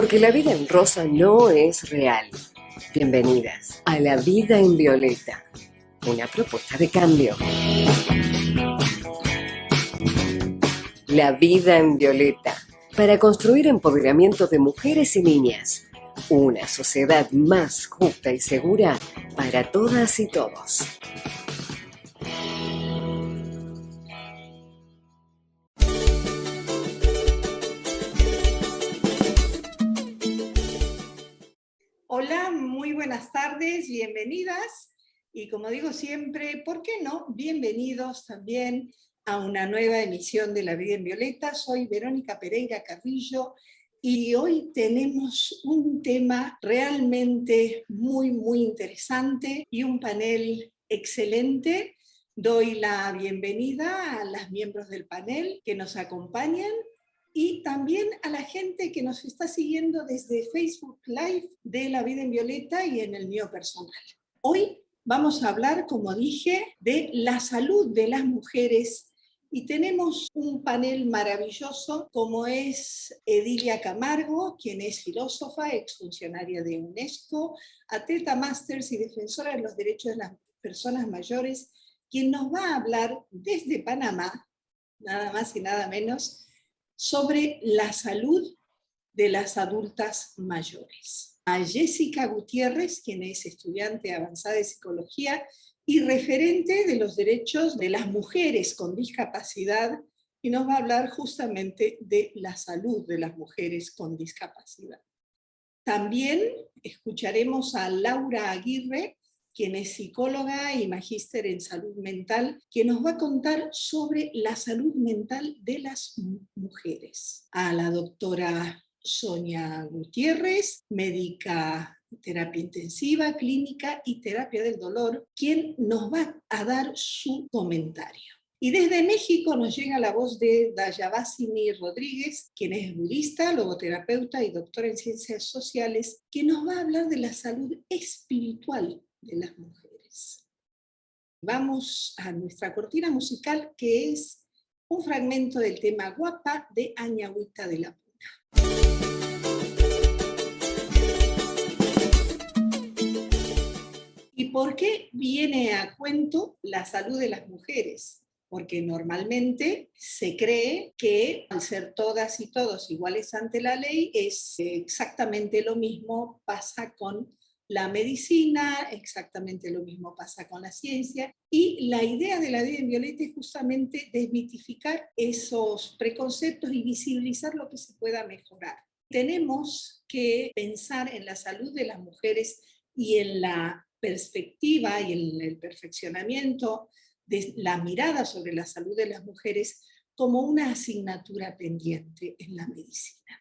Porque la vida en rosa no es real. Bienvenidas a La Vida en Violeta, una propuesta de cambio. La Vida en Violeta, para construir empoderamiento de mujeres y niñas. Una sociedad más justa y segura para todas y todos. Hola, muy buenas tardes, bienvenidas. Y como digo siempre, ¿por qué no? Bienvenidos también a una nueva emisión de La Vida en Violeta. Soy Verónica Pereira Carrillo y hoy tenemos un tema realmente muy interesante y un panel excelente. Doy la bienvenida a las miembros del panel que nos acompañan y también a la gente que nos está siguiendo desde Facebook Live de La Vida en Violeta y en el mío personal. Hoy vamos a hablar, como dije, de la salud de las mujeres y tenemos un panel maravilloso como es Edilia Camargo, quien es filósofa, exfuncionaria de UNESCO, atleta másters y defensora de los derechos de las personas mayores, quien nos va a hablar desde Panamá, nada más y nada menos, sobre la salud de las adultas mayores. A Jessica Gutiérrez, quien es estudiante avanzada de psicología y referente de los derechos de las mujeres con discapacidad, y nos va a hablar justamente de la salud de las mujeres con discapacidad. También escucharemos a Laura Aguirre, quien es psicóloga y magíster en salud mental, que nos va a contar sobre la salud mental de las mujeres. A la doctora Sonia Gutiérrez, médica terapia intensiva, clínica y terapia del dolor, quien nos va a dar su comentario. Y desde México nos llega la voz de Dayabasini Rodríguez, quien es budista, logoterapeuta y doctora en ciencias sociales, que nos va a hablar de la salud espiritual de las mujeres. Vamos a nuestra cortina musical, que es un fragmento del tema Guapa de Añagüita de la Puna. ¿Y por qué viene a cuento la salud de las mujeres? Porque normalmente se cree que al ser todas y todos iguales ante la ley es exactamente lo mismo pasa con la medicina, exactamente lo mismo pasa con la ciencia, y la idea de La Vida en Violeta es justamente desmitificar esos preconceptos y visibilizar lo que se pueda mejorar. Tenemos que pensar en la salud de las mujeres y en la perspectiva y en el perfeccionamiento de la mirada sobre la salud de las mujeres como una asignatura pendiente en la medicina.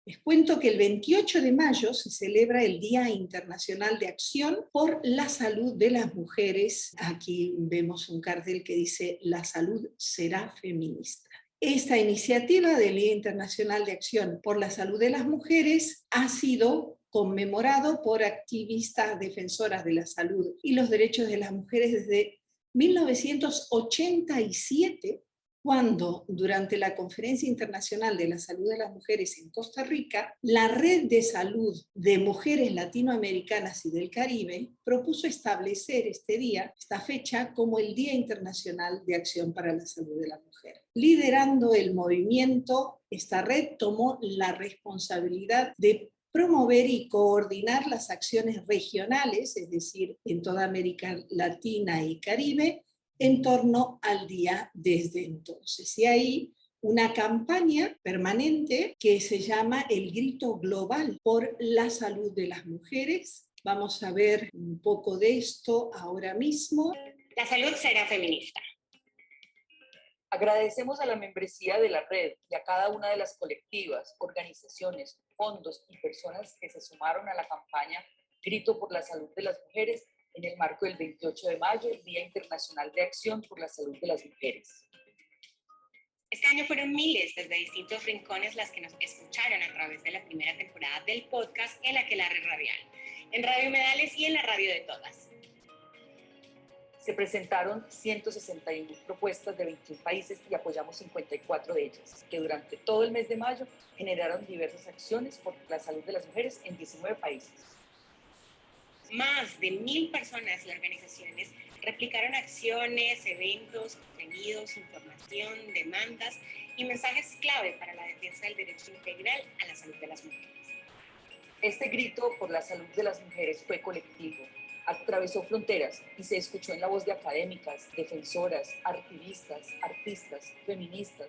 Les cuento que el 28 de mayo se celebra el Día Internacional de Acción por la Salud de las Mujeres. Aquí vemos un cartel que dice «La salud será feminista». Esta iniciativa del Día Internacional de Acción por la Salud de las Mujeres ha sido conmemorado por activistas defensoras de la salud y los derechos de las mujeres desde 1987, cuando durante la Conferencia Internacional de la Salud de las Mujeres en Costa Rica, la Red de Salud de Mujeres Latinoamericanas y del Caribe propuso establecer este día, esta fecha, como el Día Internacional de Acción para la Salud de la Mujer. Liderando el movimiento, esta red tomó la responsabilidad de promover y coordinar las acciones regionales, es decir, en toda América Latina y Caribe, en torno al día desde entonces. Y hay una campaña permanente que se llama El Grito Global por la Salud de las Mujeres. Vamos a ver un poco de esto ahora mismo. La salud será feminista. Agradecemos a la membresía de la red y a cada una de las colectivas, organizaciones, fondos y personas que se sumaron a la campaña Grito por la Salud de las Mujeres en el marco del 28 de mayo, el Día Internacional de Acción por la Salud de las Mujeres. Este año fueron miles desde distintos rincones las que nos escucharon a través de la primera temporada del podcast El Aquelarre Radial, en Radio Humedales y en la radio de todas. Se presentaron 161 propuestas de 21 países y apoyamos 54 de ellas, que durante todo el mes de mayo generaron diversas acciones por la salud de las mujeres en 19 países. Más de 1.000 personas y organizaciones replicaron acciones, eventos, contenidos, información, demandas y mensajes clave para la defensa del derecho integral a la salud de las mujeres. Este grito por la salud de las mujeres fue colectivo, atravesó fronteras y se escuchó en la voz de académicas, defensoras, activistas, artistas, feministas,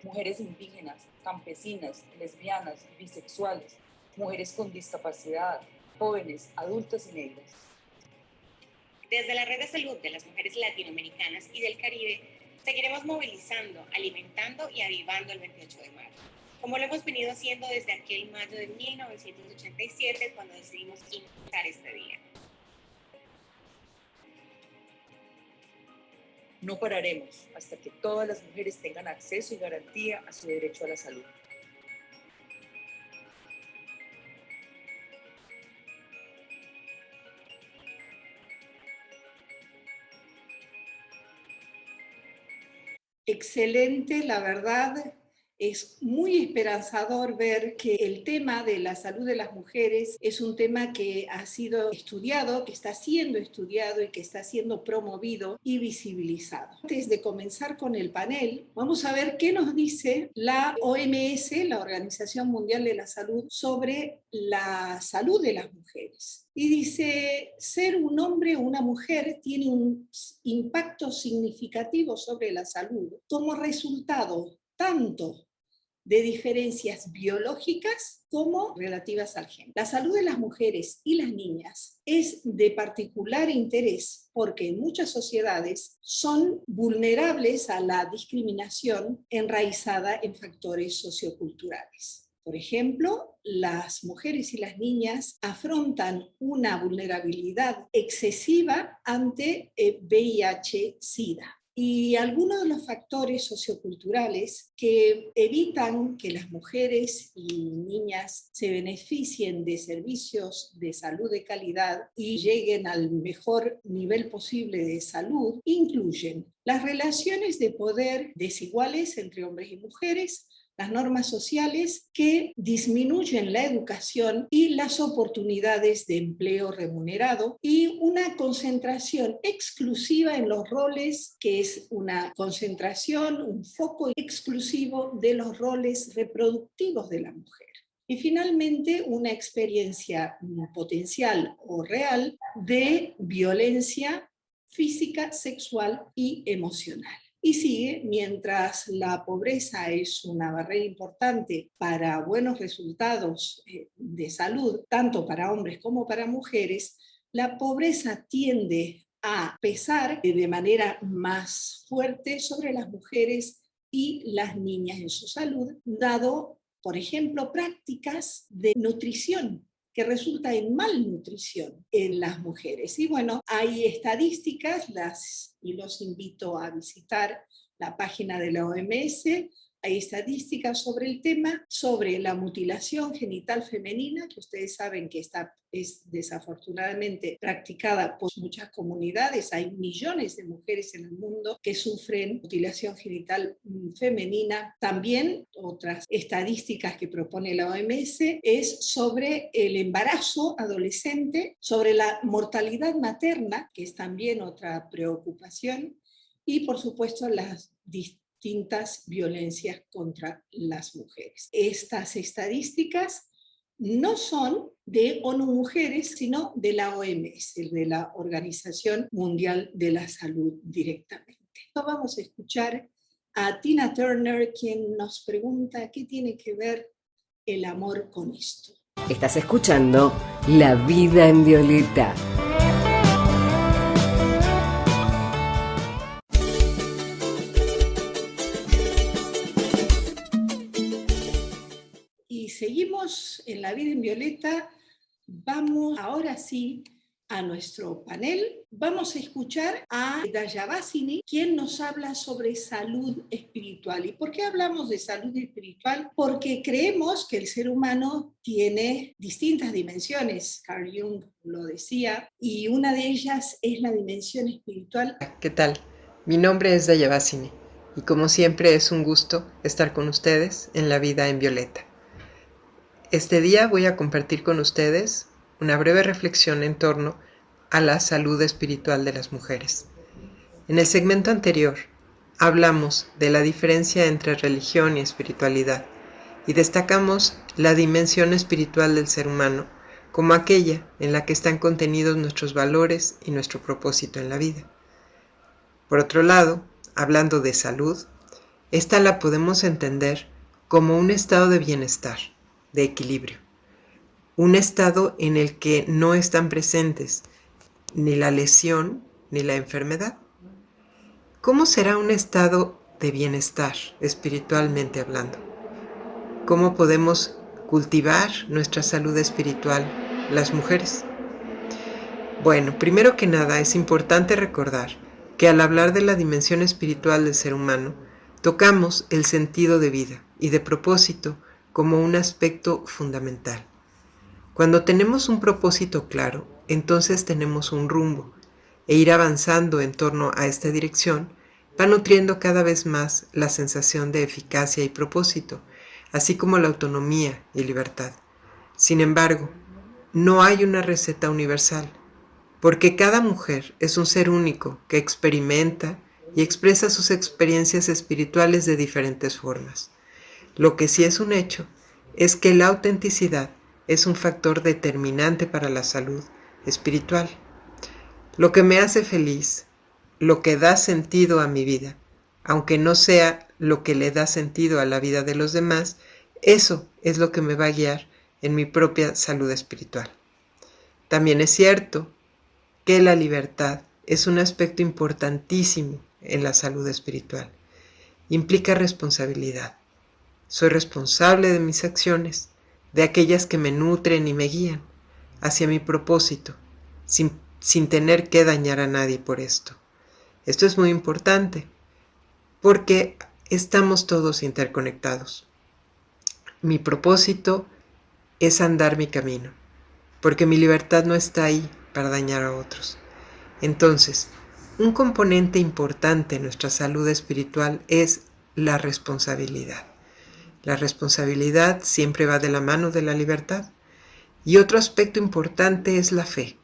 mujeres indígenas, campesinas, lesbianas, bisexuales, mujeres con discapacidad, jóvenes, adultas y negras. Desde la Red de Salud de las Mujeres Latinoamericanas y del Caribe, seguiremos movilizando, alimentando y avivando el 28 de mayo, como lo hemos venido haciendo desde aquel mayo de 1987, cuando decidimos impulsar este día. No pararemos hasta que todas las mujeres tengan acceso y garantía a su derecho a la salud. Excelente, la verdad. Es muy esperanzador ver que el tema de la salud de las mujeres es un tema que ha sido estudiado, que está siendo estudiado y que está siendo promovido y visibilizado. Antes de comenzar con el panel, vamos a ver qué nos dice la OMS, la Organización Mundial de la Salud, sobre la salud de las mujeres. Y dice, ser un hombre o una mujer tiene un impacto significativo sobre la salud como resultado tanto de diferencias biológicas como relativas al género. La salud de las mujeres y las niñas es de particular interés porque en muchas sociedades son vulnerables a la discriminación enraizada en factores socioculturales. Por ejemplo, las mujeres y las niñas afrontan una vulnerabilidad excesiva ante VIH-Sida. Y algunos de los factores socioculturales que evitan que las mujeres y niñas se beneficien de servicios de salud de calidad y lleguen al mejor nivel posible de salud incluyen las relaciones de poder desiguales entre hombres y mujeres, las normas sociales que disminuyen la educación y las oportunidades de empleo remunerado y una concentración exclusiva en los roles, que es una concentración, un foco exclusivo de los roles reproductivos de la mujer. Y finalmente, una experiencia potencial o real de violencia física, sexual y emocional. Y sigue, mientras la pobreza es una barrera importante para buenos resultados de salud, tanto para hombres como para mujeres, la pobreza tiende a pesar de manera más fuerte sobre las mujeres y las niñas en su salud, dado, por ejemplo, prácticas de nutrición que resulta en malnutrición en las mujeres. Y bueno, hay estadísticas, y los invito a visitar la página de la OMS, hay estadísticas sobre el tema, sobre la mutilación genital femenina, que ustedes saben que es desafortunadamente practicada por muchas comunidades. Hay millones de mujeres en el mundo que sufren mutilación genital femenina. También otras estadísticas que propone la OMS es sobre el embarazo adolescente, sobre la mortalidad materna, que es también otra preocupación, y por supuesto las distintas violencias contra las mujeres. Estas estadísticas no son de ONU Mujeres, sino de la OMS, de la Organización Mundial de la Salud directamente. Vamos a escuchar a Tina Turner, quien nos pregunta qué tiene que ver el amor con esto. Estás escuchando La Vida en Violeta. Y seguimos en La Vida en Violeta. Vamos ahora sí a nuestro panel. Vamos a escuchar a Dayabásini, quien nos habla sobre salud espiritual. ¿Y por qué hablamos de salud espiritual? Porque creemos que el ser humano tiene distintas dimensiones. Carl Jung lo decía, y una de ellas es la dimensión espiritual. ¿Qué tal? Mi nombre es Dayabásini y como siempre es un gusto estar con ustedes en La Vida en Violeta. Este día voy a compartir con ustedes una breve reflexión en torno a la salud espiritual de las mujeres. En el segmento anterior hablamos de la diferencia entre religión y espiritualidad y destacamos la dimensión espiritual del ser humano como aquella en la que están contenidos nuestros valores y nuestro propósito en la vida. Por otro lado, hablando de salud, esta la podemos entender como un estado de bienestar, de equilibrio. Un estado en el que no están presentes ni la lesión ni la enfermedad. ¿Cómo será un estado de bienestar espiritualmente hablando? ¿Cómo podemos cultivar nuestra salud espiritual las mujeres? Bueno, primero que nada es importante recordar que al hablar de la dimensión espiritual del ser humano, tocamos el sentido de vida y de propósito como un aspecto fundamental. Cuando tenemos un propósito claro, entonces tenemos un rumbo, e ir avanzando en torno a esta dirección va nutriendo cada vez más la sensación de eficacia y propósito, así como la autonomía y libertad. Sin embargo, no hay una receta universal, porque cada mujer es un ser único que experimenta y expresa sus experiencias espirituales de diferentes formas. Lo que sí es un hecho es que la autenticidad es un factor determinante para la salud espiritual. Lo que me hace feliz, lo que da sentido a mi vida, aunque no sea lo que le da sentido a la vida de los demás, eso es lo que me va a guiar en mi propia salud espiritual. También es cierto que la libertad es un aspecto importantísimo en la salud espiritual. Implica responsabilidad. Soy responsable de mis acciones, de aquellas que me nutren y me guían hacia mi propósito, sin tener que dañar a nadie por esto. Esto es muy importante, porque estamos todos interconectados. Mi propósito es andar mi camino, porque mi libertad no está ahí para dañar a otros. Entonces, un componente importante en nuestra salud espiritual es la responsabilidad. La responsabilidad siempre va de la mano de la libertad. Y otro aspecto importante es la fe.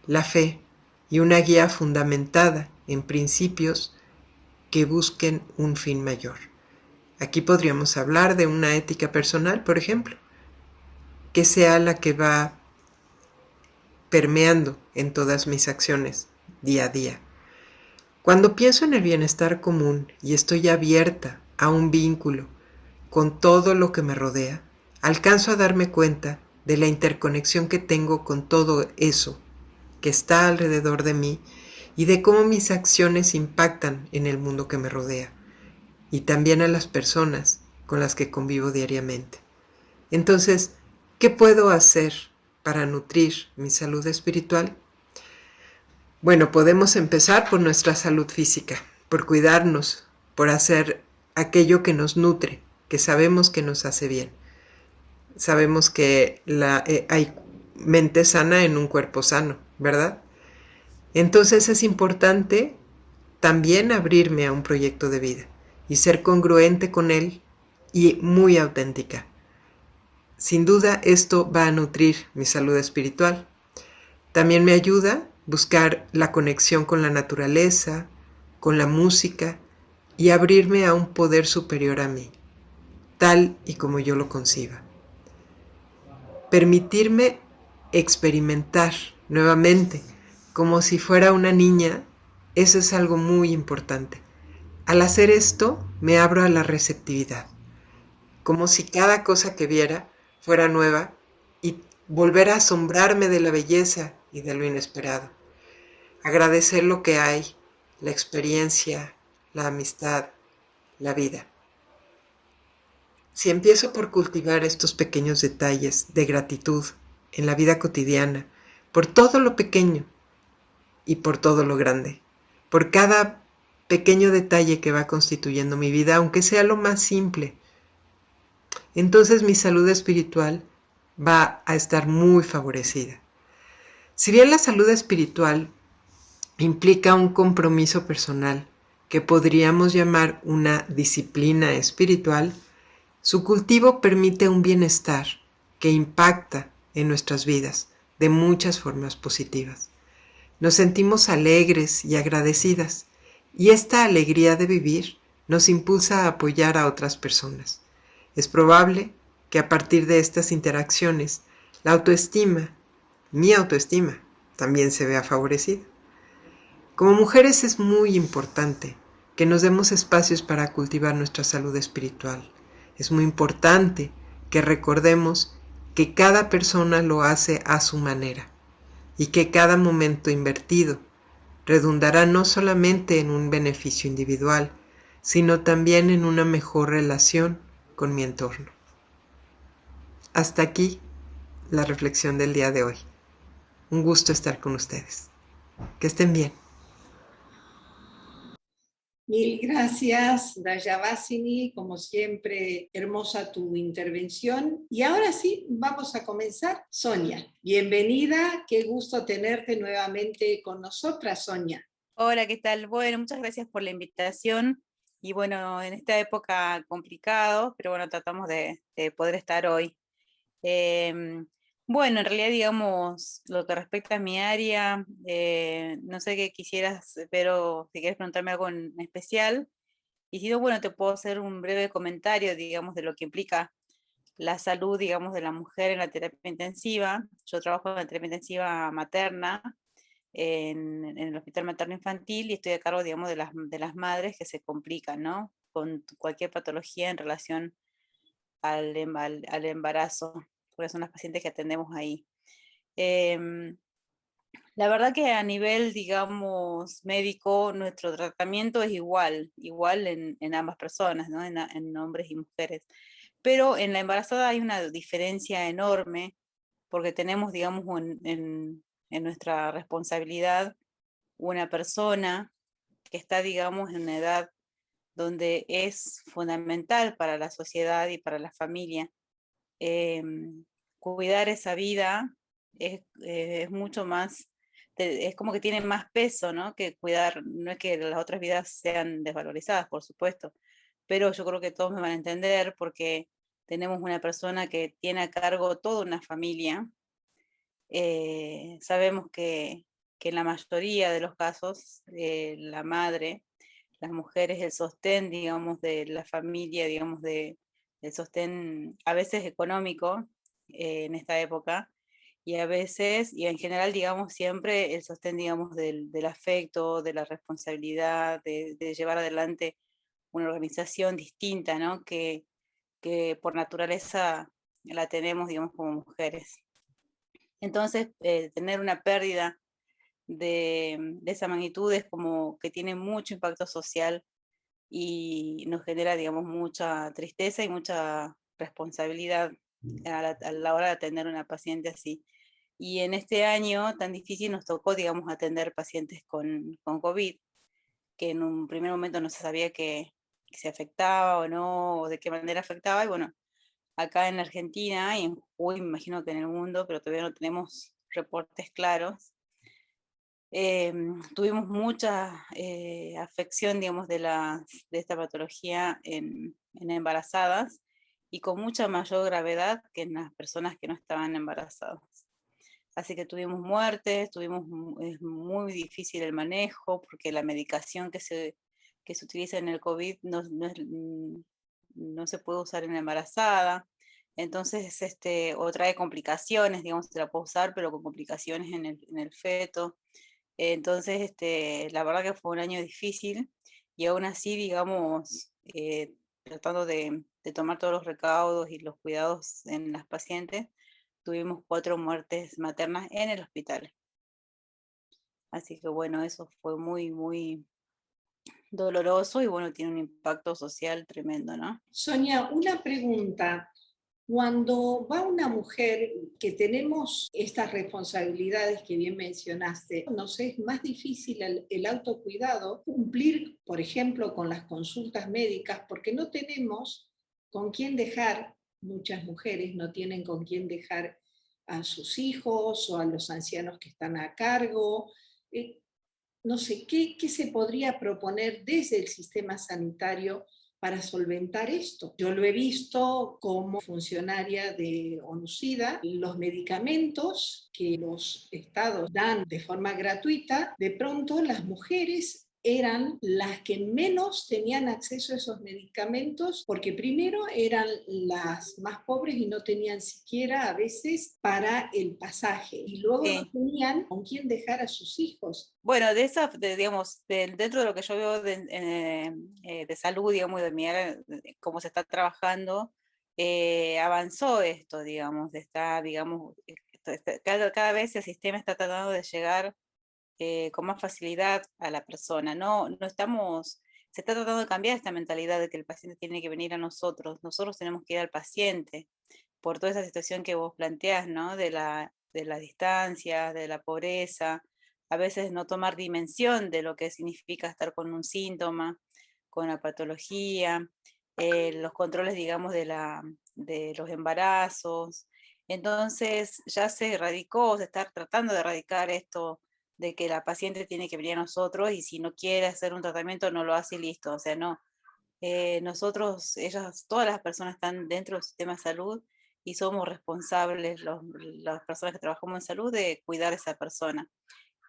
La fe y una guía fundamentada en principios que busquen un fin mayor. Aquí podríamos hablar de una ética personal, por ejemplo, que sea la que va permeando en todas mis acciones día a día. Cuando pienso en el bienestar común y estoy abierta a un vínculo con todo lo que me rodea, alcanzo a darme cuenta de la interconexión que tengo con todo eso que está alrededor de mí y de cómo mis acciones impactan en el mundo que me rodea y también a las personas con las que convivo diariamente. Entonces, ¿qué puedo hacer para nutrir mi salud espiritual? Bueno, podemos empezar por nuestra salud física, por cuidarnos, por hacer aquello que nos nutre, que sabemos que nos hace bien. Sabemos que hay mente sana en un cuerpo sano, ¿verdad? Entonces es importante también abrirme a un proyecto de vida y ser congruente con él y muy auténtica. Sin duda esto va a nutrir mi salud espiritual. También me ayuda a buscar la conexión con la naturaleza, con la música y abrirme a un poder superior a mí, tal y como yo lo conciba. Permitirme experimentar nuevamente como si fuera una niña, eso es algo muy importante. Al hacer esto, me abro a la receptividad, como si cada cosa que viera fuera nueva y volver a asombrarme de la belleza y de lo inesperado. Agradecer lo que hay, la experiencia, la amistad, la vida. Si empiezo por cultivar estos pequeños detalles de gratitud en la vida cotidiana, por todo lo pequeño y por todo lo grande, por cada pequeño detalle que va constituyendo mi vida, aunque sea lo más simple. Entonces mi salud espiritual va a estar muy favorecida. Si bien la salud espiritual implica un compromiso personal que podríamos llamar una disciplina espiritual, su cultivo permite un bienestar que impacta en nuestras vidas de muchas formas positivas. Nos sentimos alegres y agradecidas, y esta alegría de vivir nos impulsa a apoyar a otras personas. Es probable que a partir de estas interacciones, la autoestima, mi autoestima, también se vea favorecida. Como mujeres es muy importante que nos demos espacios para cultivar nuestra salud espiritual. Es muy importante que recordemos que cada persona lo hace a su manera y que cada momento invertido redundará no solamente en un beneficio individual, sino también en una mejor relación con mi entorno. Hasta aquí la reflexión del día de hoy. Un gusto estar con ustedes. Que estén bien. Mil gracias, Dayabasini, como siempre, hermosa tu intervención. Y ahora sí, vamos a comenzar. Sonia, bienvenida, qué gusto tenerte nuevamente con nosotras, Sonia. Hola, ¿qué tal? Bueno, muchas gracias por la invitación. Y bueno, en esta época complicado, pero bueno, tratamos de poder estar hoy. Bueno, en realidad, digamos, lo que respecta a mi área, no sé qué quisieras, pero si quieres preguntarme algo en especial. Y si no, bueno, te puedo hacer un breve comentario, digamos, de lo que implica la salud, digamos, de la mujer en la terapia intensiva. Yo trabajo en la terapia intensiva materna en el Hospital Materno Infantil y estoy a cargo, digamos, de las madres que se complican, ¿no? Con cualquier patología en relación al embarazo, porque son las pacientes que atendemos ahí. Em, la verdad que a nivel, digamos, médico, nuestro tratamiento es igual en ambas personas, ¿no? En hombres y mujeres. Pero en la embarazada hay una diferencia enorme porque tenemos, digamos, en nuestra responsabilidad una persona que está, digamos, en una edad donde es fundamental para la sociedad y para la familia. Cuidar esa vida es mucho más, es como que tiene más peso, ¿no? Que cuidar, no es que las otras vidas sean desvalorizadas, por supuesto, pero yo creo que todos me van a entender porque tenemos una persona que tiene a cargo toda una familia. Sabemos que en la mayoría de los casos, la madre, las mujeres, el sostén, digamos, de la familia, digamos, el sostén a veces económico en esta época, y a veces, y en general, digamos, siempre el sostén, digamos, del afecto, de la responsabilidad, de llevar adelante una organización distinta, ¿no? Que por naturaleza la tenemos, digamos, como mujeres. Entonces, tener una pérdida de esa magnitud es como que tiene mucho impacto social y nos genera, digamos, mucha tristeza y mucha responsabilidad a la hora de atender a una paciente así. Y en este año tan difícil nos tocó, digamos, atender pacientes con COVID, que en un primer momento no se sabía que se afectaba o no, o de qué manera afectaba, y bueno, acá en Argentina y en Jujuy, me imagino que en el mundo, pero todavía no tenemos reportes claros. Tuvimos mucha afección, digamos, de esta patología en embarazadas y con mucha mayor gravedad que en las personas que no estaban embarazadas. Así que tuvimos muertes, es muy difícil el manejo porque la medicación que se utiliza en el COVID no se puede usar en la embarazada. Entonces, o trae complicaciones, digamos, se la puede usar, pero con complicaciones en el feto. Entonces, la verdad que fue un año difícil y aún así, digamos, tratando de tomar todos los recaudos y los cuidados en las pacientes, tuvimos 4 muertes maternas en el hospital. Así que bueno, eso fue muy, muy doloroso y bueno, tiene un impacto social tremendo, ¿no? Sonia, una pregunta. Cuando va una mujer que tenemos estas responsabilidades que bien mencionaste, nos es más difícil el autocuidado, cumplir, por ejemplo, con las consultas médicas, porque no tenemos con quién dejar, muchas mujeres no tienen con quién dejar a sus hijos o a los ancianos que están a cargo. No sé, ¿qué se podría proponer desde el sistema sanitario para solventar esto? Yo lo he visto como funcionaria de ONUSIDA, los medicamentos que los estados dan de forma gratuita, de pronto las mujeres eran las que menos tenían acceso a esos medicamentos, porque primero eran las más pobres y no tenían siquiera a veces para el pasaje, y luego no tenían con quién dejar a sus hijos. Bueno, digamos, dentro de lo que yo veo de salud, digamos, de mirar cómo se está trabajando, avanzó esto, digamos, digamos, cada vez el sistema está tratando de llegar con más facilidad a la persona. Se está tratando de cambiar esta mentalidad de que el paciente tiene que venir a nosotros tenemos que ir al paciente, por toda esa situación que vos planteás, ¿no? De las distancias, de la pobreza, a veces no tomar dimensión de lo que significa estar con un síntoma, con la patología, los controles, digamos, de los embarazos. Entonces ya se está tratando de erradicar esto de que la paciente tiene que venir a nosotros y si no quiere hacer un tratamiento no lo hace y listo. O sea, no. Todas las personas están dentro del sistema de salud y somos responsables, las personas que trabajamos en salud, de cuidar a esa persona,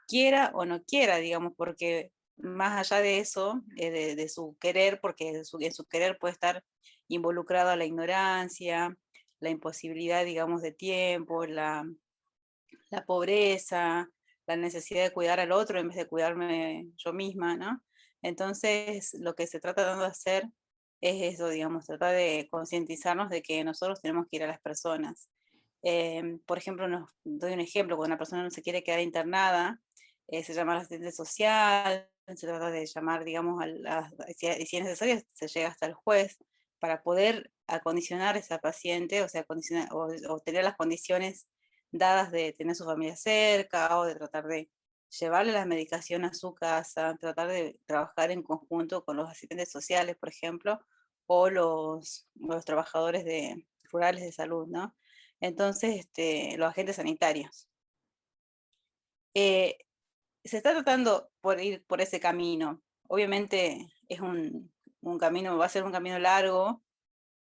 quiera o no quiera, digamos, porque más allá de eso, de su querer, porque en su querer puede estar involucrada la ignorancia, la imposibilidad, digamos, de tiempo, la pobreza, la necesidad de cuidar al otro en vez de cuidarme yo misma, ¿no? Entonces, lo que se trata de hacer es eso, digamos, tratar de concientizarnos de que nosotros tenemos que ir a las personas. Por ejemplo, doy un ejemplo, cuando una persona no se quiere quedar internada, se llama al asistente social, se trata de llamar, digamos, si es necesario, se llega hasta el juez para poder acondicionar a esa paciente, o sea, o tener las condiciones dadas de tener su familia cerca o de tratar de llevarle la medicación a su casa, tratar de trabajar en conjunto con los asistentes sociales, por ejemplo, o los trabajadores rurales de salud, ¿no? Entonces, los agentes sanitarios. Se está tratando por ir por ese camino. Obviamente es un camino, va a ser un camino largo,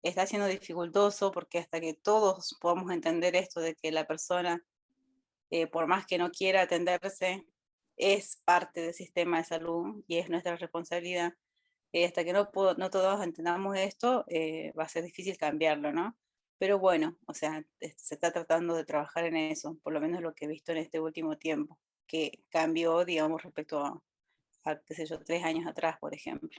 está siendo dificultoso porque hasta que todos podamos entender esto de que la persona, por más que no quiera atenderse, es parte del sistema de salud y es nuestra responsabilidad. Hasta que no todos entendamos esto, va a ser difícil cambiarlo, ¿no? Pero bueno, o sea, se está tratando de trabajar en eso, por lo menos lo que he visto en este último tiempo, que cambió, digamos, respecto qué sé yo, 3 años atrás, por ejemplo.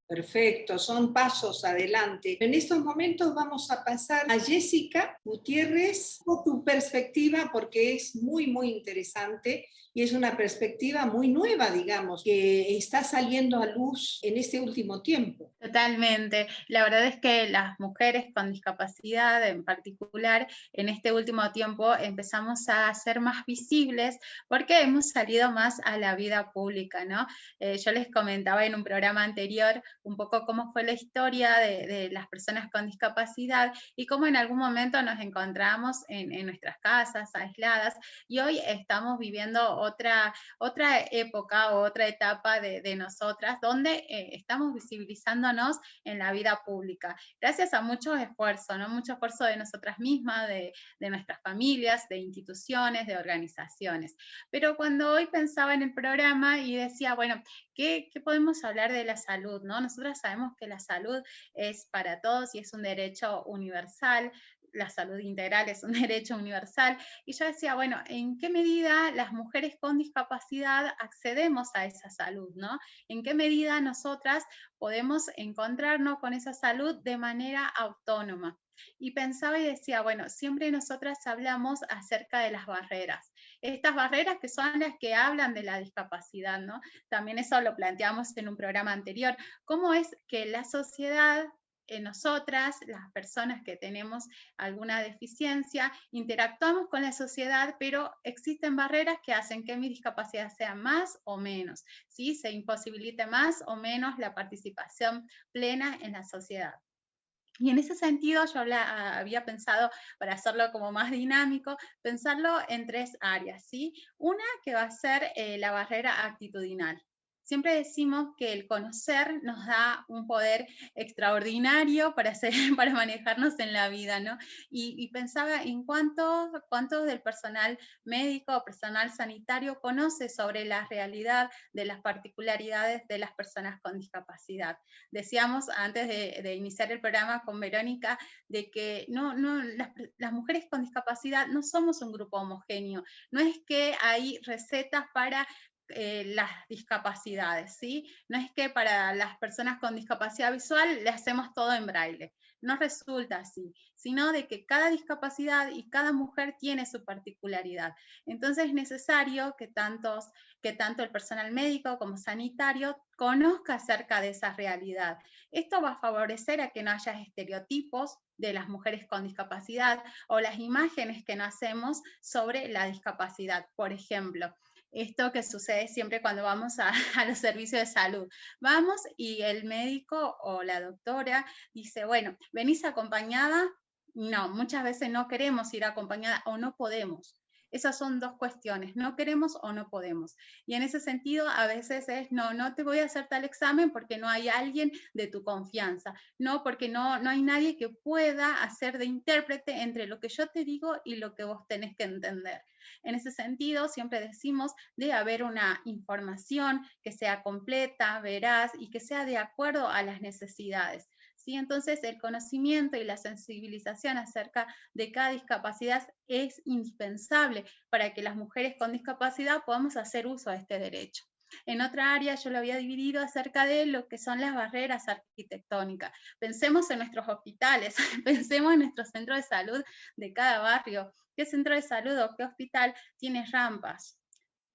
Perfecto, son pasos adelante. En estos momentos vamos a pasar a Jessica Gutiérrez, con tu perspectiva, porque es muy, muy interesante y es una perspectiva muy nueva, digamos, que está saliendo a luz en este último tiempo. Totalmente. La verdad es que las mujeres con discapacidad en particular, en este último tiempo empezamos a ser más visibles porque hemos salido más a la vida pública, ¿no? Yo les comentaba en un programa anterior un poco cómo fue la historia de las personas con discapacidad y cómo en algún momento nos encontramos en nuestras casas aisladas, y hoy estamos viviendo otra época o otra etapa de nosotras donde estamos visibilizándonos en la vida pública, gracias a mucho esfuerzo, ¿no? Mucho esfuerzo de nosotras mismas, de nuestras familias, de instituciones, de organizaciones. Pero cuando hoy pensaba en el programa y decía, bueno, ¿qué podemos hablar de la salud, ¿no? Nosotras sabemos que la salud es para todos y es un derecho universal. La salud integral es un derecho universal, y yo decía, bueno, ¿en qué medida las mujeres con discapacidad accedemos a esa salud, ¿no? ¿En qué medida nosotras podemos encontrarnos con esa salud de manera autónoma? Y pensaba y decía, bueno, siempre nosotras hablamos acerca de las barreras, estas barreras que son las que hablan de la discapacidad, ¿no? También eso lo planteamos en un programa anterior, cómo es que la sociedad nosotras, las personas que tenemos alguna deficiencia, interactuamos con la sociedad, pero existen barreras que hacen que mi discapacidad sea más o menos, ¿sí? Se imposibilite más o menos la participación plena en la sociedad. Y en ese sentido yo había pensado, para hacerlo como más dinámico, pensarlo en 3 áreas, ¿sí? Una que va a ser la barrera actitudinal. Siempre decimos que el conocer nos da un poder extraordinario para, para manejarnos en la vida, ¿no? Y pensaba en cuántos del personal médico o personal sanitario conoce sobre la realidad de las particularidades de las personas con discapacidad. Decíamos antes de iniciar el programa con Verónica de que las mujeres con discapacidad no somos un grupo homogéneo, no es que hay recetas para las discapacidades, ¿sí? No es que para las personas con discapacidad visual le hacemos todo en braille, no resulta así, sino de que cada discapacidad y cada mujer tiene su particularidad. Entonces es necesario que tanto el personal médico como sanitario conozca acerca de esa realidad. Esto va a favorecer a que no haya estereotipos de las mujeres con discapacidad o las imágenes que no hacemos sobre la discapacidad. Por ejemplo, esto que sucede siempre cuando vamos a los servicios de salud. Vamos y el médico o la doctora dice, bueno, ¿venís acompañada? No, muchas veces no queremos ir acompañada o no podemos. Esas son 2 cuestiones, no queremos o no podemos. Y en ese sentido, a veces es, no te voy a hacer tal examen porque no hay alguien de tu confianza. No, porque no hay nadie que pueda hacer de intérprete entre lo que yo te digo y lo que vos tenés que entender. En ese sentido, siempre decimos de haber una información que sea completa, veraz y que sea de acuerdo a las necesidades. ¿Sí? Entonces, el conocimiento y la sensibilización acerca de cada discapacidad es indispensable para que las mujeres con discapacidad podamos hacer uso de este derecho. En otra área yo lo había dividido acerca de lo que son las barreras arquitectónicas. Pensemos en nuestros hospitales, pensemos en nuestros centros de salud de cada barrio. ¿Qué centro de salud o qué hospital tiene rampas?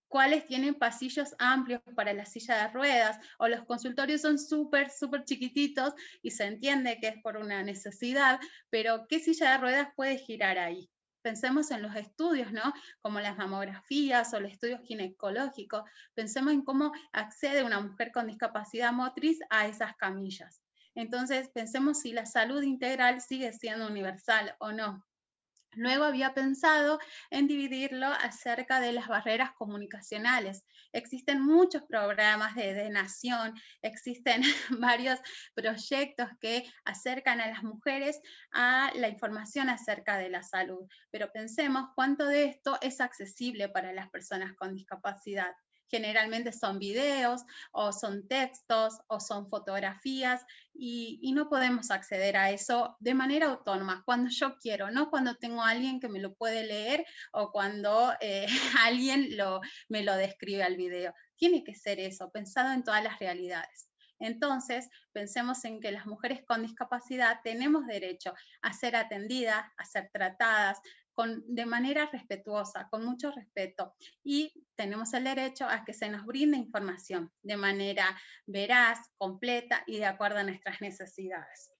¿Cuáles tienen pasillos amplios para la silla de ruedas? O los consultorios son súper chiquititos y se entiende que es por una necesidad, pero ¿qué silla de ruedas puede girar ahí? Pensemos en los estudios, ¿no? Como las mamografías o los estudios ginecológicos. Pensemos en cómo accede una mujer con discapacidad motriz a esas camillas. Entonces, pensemos si la salud integral sigue siendo universal o no. Luego había pensado en dividirlo acerca de las barreras comunicacionales. Existen muchos programas de nación, existen varios proyectos que acercan a las mujeres a la información acerca de la salud, pero pensemos cuánto de esto es accesible para las personas con discapacidad. Generalmente son videos, o son textos, o son fotografías, y no podemos acceder a eso de manera autónoma, cuando yo quiero, no cuando tengo a alguien que me lo puede leer, o cuando alguien me lo describe al video. Tiene que ser eso, pensado en todas las realidades. Entonces, pensemos en que las mujeres con discapacidad tenemos derecho a ser atendidas, a ser tratadas, de manera respetuosa, con mucho respeto, y tenemos el derecho a que se nos brinde información de manera veraz, completa y de acuerdo a nuestras necesidades.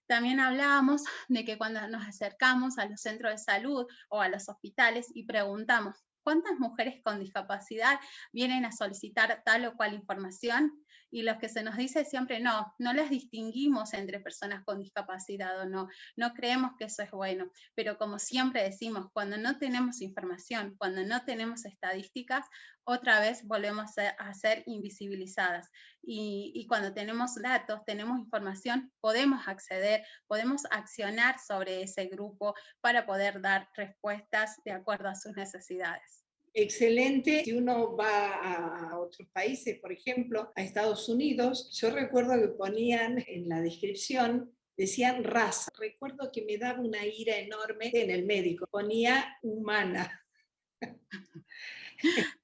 También hablábamos de que cuando nos acercamos a los centros de salud o a los hospitales y preguntamos, ¿cuántas mujeres con discapacidad vienen a solicitar tal o cual información? Y lo que se nos dice siempre, no las distinguimos entre personas con discapacidad o no creemos que eso es bueno, pero como siempre decimos, cuando no tenemos información, cuando no tenemos estadísticas, otra vez volvemos a ser invisibilizadas. Y cuando tenemos datos, tenemos información, podemos acceder, podemos accionar sobre ese grupo para poder dar respuestas de acuerdo a sus necesidades. Excelente. Si uno va a otros países, por ejemplo, a Estados Unidos, yo recuerdo que ponían en la descripción, decían raza. Recuerdo que me daba una ira enorme en el médico. Ponía humana.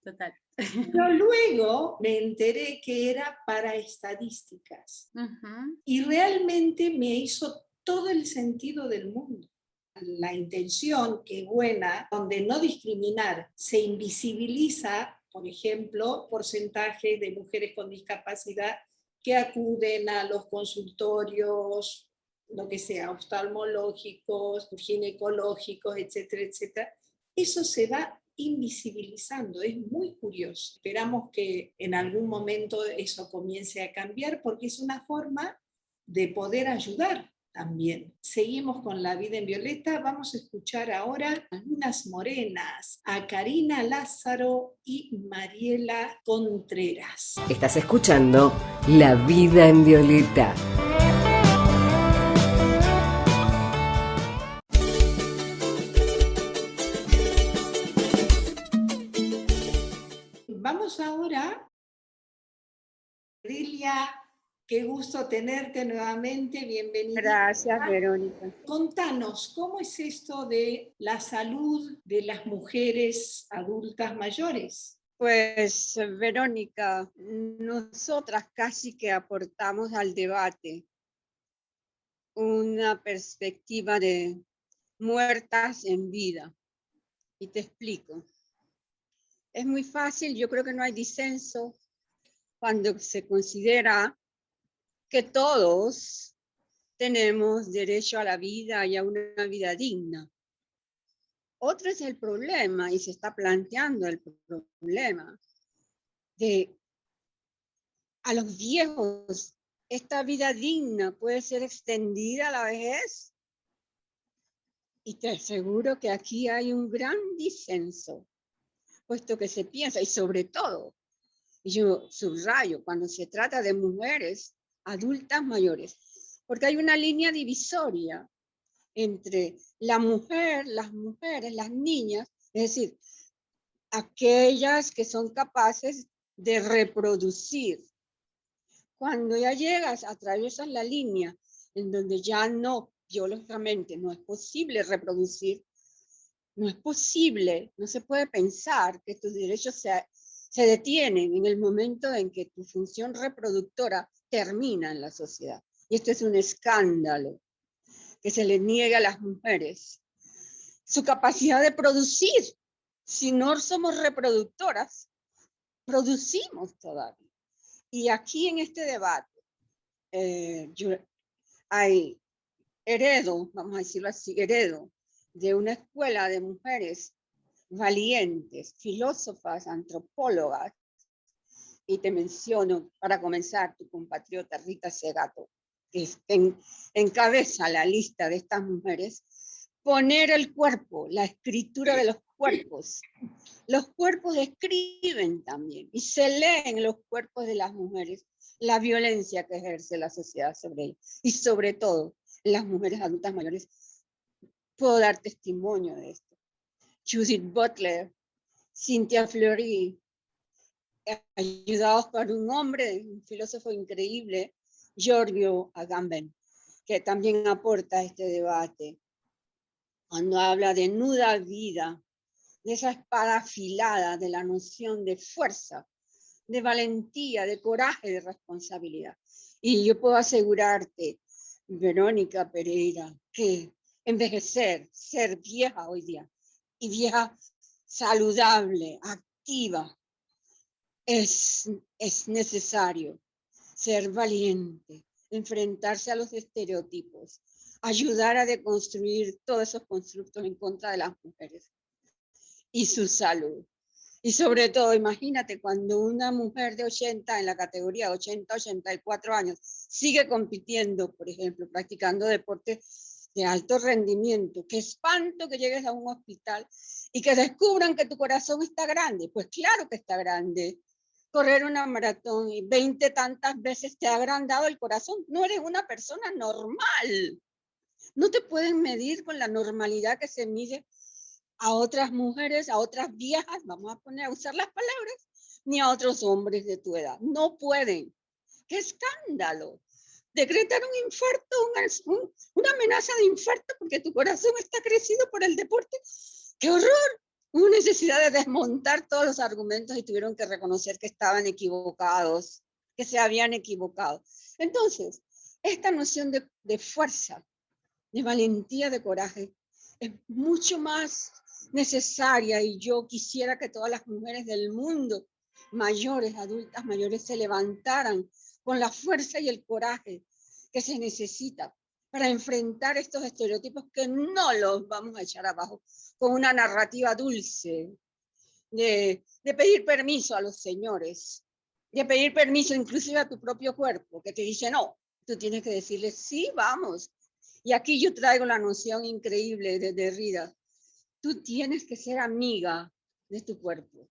Total. Pero luego me enteré que era para estadísticas. Y realmente me hizo todo el sentido del mundo. La intención, que es buena, donde no discriminar, se invisibiliza, por ejemplo, porcentaje de mujeres con discapacidad que acuden a los consultorios lo que sea, oftalmológicos, ginecológicos, etcétera, etcétera, eso se va invisibilizando. Es muy curioso. Esperamos que en algún momento eso comience a cambiar porque es una forma de poder ayudar también. Seguimos con La Vida en Violeta. Vamos a escuchar ahora a Lunas Morenas, a Karina Lázaro y Mariela Contreras. Estás escuchando La Vida en Violeta. Vamos ahora, Delia, qué gusto tenerte nuevamente, bienvenida. Gracias, Verónica. Contanos, ¿cómo es esto de la salud de las mujeres adultas mayores? Pues, Verónica, nosotras casi que aportamos al debate una perspectiva de muertas en vida. Y te explico. Es muy fácil, yo creo que no hay disenso cuando se considera que todos tenemos derecho a la vida y a una vida digna. Otro es el problema, y se está planteando el problema, de a los viejos, esta vida digna puede ser extendida a la vejez. Y te aseguro que aquí hay un gran disenso, puesto que se piensa, y sobre todo, yo subrayo, cuando se trata de mujeres adultas mayores, porque hay una línea divisoria entre la mujer, las mujeres, las niñas, es decir, aquellas que son capaces de reproducir. Cuando ya llegas, atraviesas la línea en donde ya no, biológicamente, no es posible reproducir, no es posible, no se puede pensar que tus derechos se detienen en el momento en que tu función reproductora termina en la sociedad. Y esto es un escándalo que se le niegue a las mujeres su capacidad de producir. Si no somos reproductoras, producimos todavía. Y aquí en este debate, yo heredo, vamos a decirlo así, heredo de una escuela de mujeres valientes, filósofas, antropólogas, y te menciono, para comenzar, tu compatriota Rita Segato, que encabeza la lista de estas mujeres. Poner el cuerpo, la escritura de los cuerpos. Los cuerpos escriben también, y se leen los cuerpos de las mujeres, la violencia que ejerce la sociedad sobre ellas, y sobre todo, las mujeres adultas mayores. Puedo dar testimonio de esto. Judith Butler, Cynthia Fleury, ayudados por un hombre, un filósofo increíble, Giorgio Agamben, que también aporta a este debate. Cuando habla de nuda vida, de esa espada afilada, de la noción de fuerza, de valentía, de coraje, de responsabilidad. Y yo puedo asegurarte, Verónica Pereira, que envejecer, ser vieja hoy día, y vieja saludable, activa, es necesario ser valiente, enfrentarse a los estereotipos, ayudar a deconstruir todos esos constructos en contra de las mujeres y su salud. Y sobre todo, imagínate cuando una mujer de 80, en la categoría de 80, 84 años, sigue compitiendo, por ejemplo, practicando deportes de alto rendimiento. Qué espanto que llegues a un hospital y que descubran que tu corazón está grande. Pues claro que está grande. Correr una maratón y 20 tantas veces te ha agrandado el corazón. No eres una persona normal. No te pueden medir con la normalidad que se mide a otras mujeres, a otras viejas, vamos a usar las palabras, ni a otros hombres de tu edad. No pueden. ¡Qué escándalo! Decretar un infarto, una amenaza de infarto porque tu corazón está crecido por el deporte. ¡Qué horror! Hubo necesidad de desmontar todos los argumentos y tuvieron que reconocer que estaban equivocados, que se habían equivocado. Entonces, esta noción de fuerza, de valentía, de coraje, es mucho más necesaria, y yo quisiera que todas las mujeres del mundo, mayores, adultas mayores, se levantaran con la fuerza y el coraje que se necesita para enfrentar estos estereotipos que no los vamos a echar abajo con una narrativa dulce de pedir permiso a los señores, de pedir permiso inclusive a tu propio cuerpo, que te dice no, tú tienes que decirle sí, vamos. Y aquí yo traigo la noción increíble de Derrida. Tú tienes que ser amiga de tu cuerpo.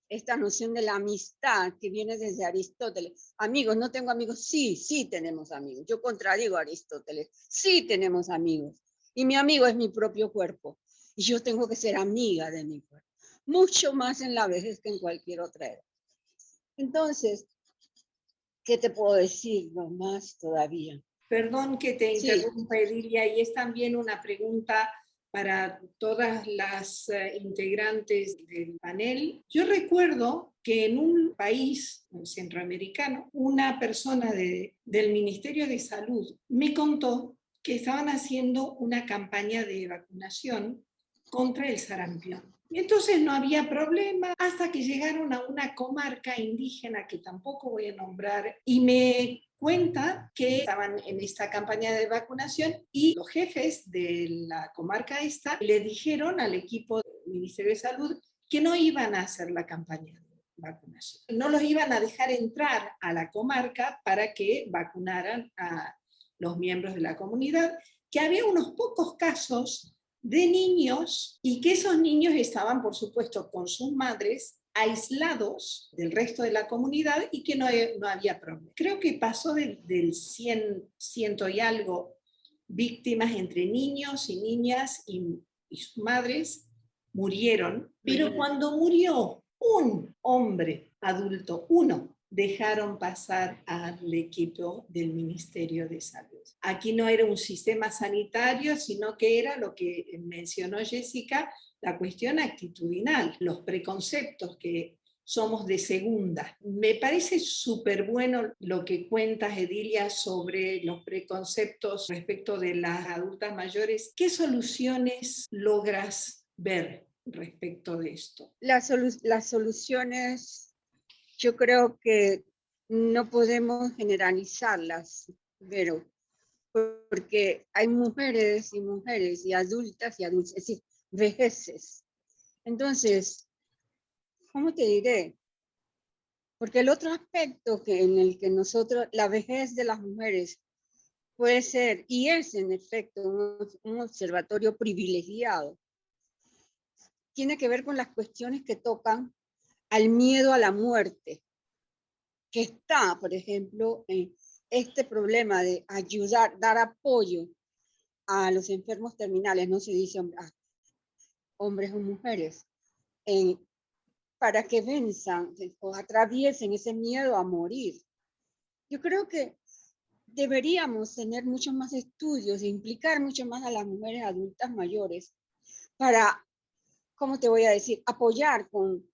Esta noción de la amistad que viene desde Aristóteles. Amigos, no tengo amigos. Sí, sí tenemos amigos. Yo contradigo a Aristóteles. Sí tenemos amigos. Y mi amigo es mi propio cuerpo. Y yo tengo que ser amiga de mi cuerpo. Mucho más en la vejez que en cualquier otra edad. Entonces, ¿qué te puedo decir? No más todavía. Perdón que te Sí. interrumpa, Edilia, y es también una pregunta para todas las integrantes del panel. Yo recuerdo que en un país centroamericano, una persona del Ministerio de Salud me contó que estaban haciendo una campaña de vacunación contra el sarampión. Y entonces no había problema hasta que llegaron a una comarca indígena que tampoco voy a nombrar y me cuenta que estaban en esta campaña de vacunación y los jefes de la comarca esta le dijeron al equipo del Ministerio de Salud que no iban a hacer la campaña de vacunación. No los iban a dejar entrar a la comarca para que vacunaran a los miembros de la comunidad, que había unos pocos casos de niños y que esos niños estaban, por supuesto, con sus madres aislados del resto de la comunidad y que no había problema. Creo que pasó del 100 y algo víctimas entre niños y niñas y sus madres murieron, pero cuando murió un hombre adulto, uno, dejaron pasar al equipo del Ministerio de Salud. Aquí no era un sistema sanitario, sino que era lo que mencionó Jessica, la cuestión actitudinal, los preconceptos que somos de segunda. Me parece súper bueno lo que cuentas, Edilia, sobre los preconceptos respecto de las adultas mayores. ¿Qué soluciones logras ver respecto de esto? Las soluciones, yo creo que no podemos generalizarlas, pero porque hay mujeres y adultas, es decir, vejeces. Entonces, ¿cómo te diré? Porque el otro aspecto en el que nosotros, la vejez de las mujeres puede ser, y es en efecto un observatorio privilegiado, tiene que ver con las cuestiones que tocan al miedo a la muerte, que está, por ejemplo, en este problema de ayudar, dar apoyo a los enfermos terminales, no se dice hombres o mujeres, para que venzan o atraviesen ese miedo a morir. Yo creo que deberíamos tener muchos más estudios e implicar mucho más a las mujeres adultas mayores para, ¿cómo te voy a decir?, apoyar con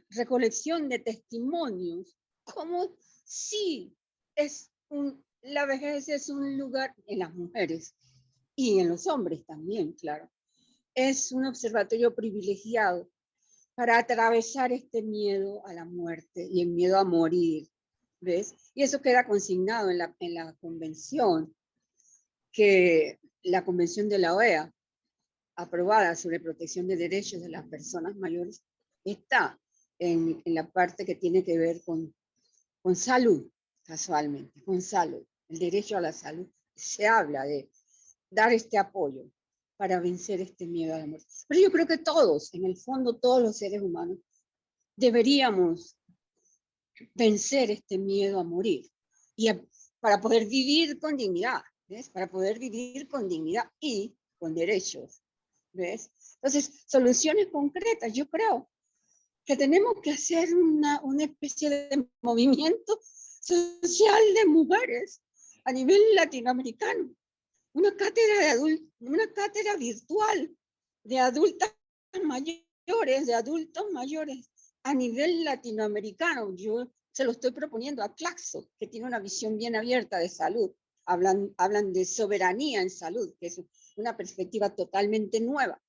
recolección de testimonios, como si la vejez es un lugar en las mujeres y en los hombres también, claro. Es un observatorio privilegiado para atravesar este miedo a la muerte y el miedo a morir, ¿ves? Y eso queda consignado en la convención, la convención de la OEA, aprobada sobre protección de derechos de las personas mayores, está en la parte que tiene que ver con salud, casualmente, con salud, el derecho a la salud. Se habla de dar este apoyo para vencer este miedo a la muerte. Pero yo creo que todos, en el fondo, todos los seres humanos, deberíamos vencer este miedo a morir para poder vivir con dignidad, ¿ves? Para poder vivir con dignidad y con derechos, ¿ves? Entonces, soluciones concretas, yo creo que tenemos que hacer una especie de movimiento social de mujeres a nivel latinoamericano, una cátedra virtual de adultas mayores, de adultos mayores a nivel latinoamericano. Yo se lo estoy proponiendo a Claxo, que tiene una visión bien abierta de salud. Hablan de soberanía en salud, que es una perspectiva totalmente nueva.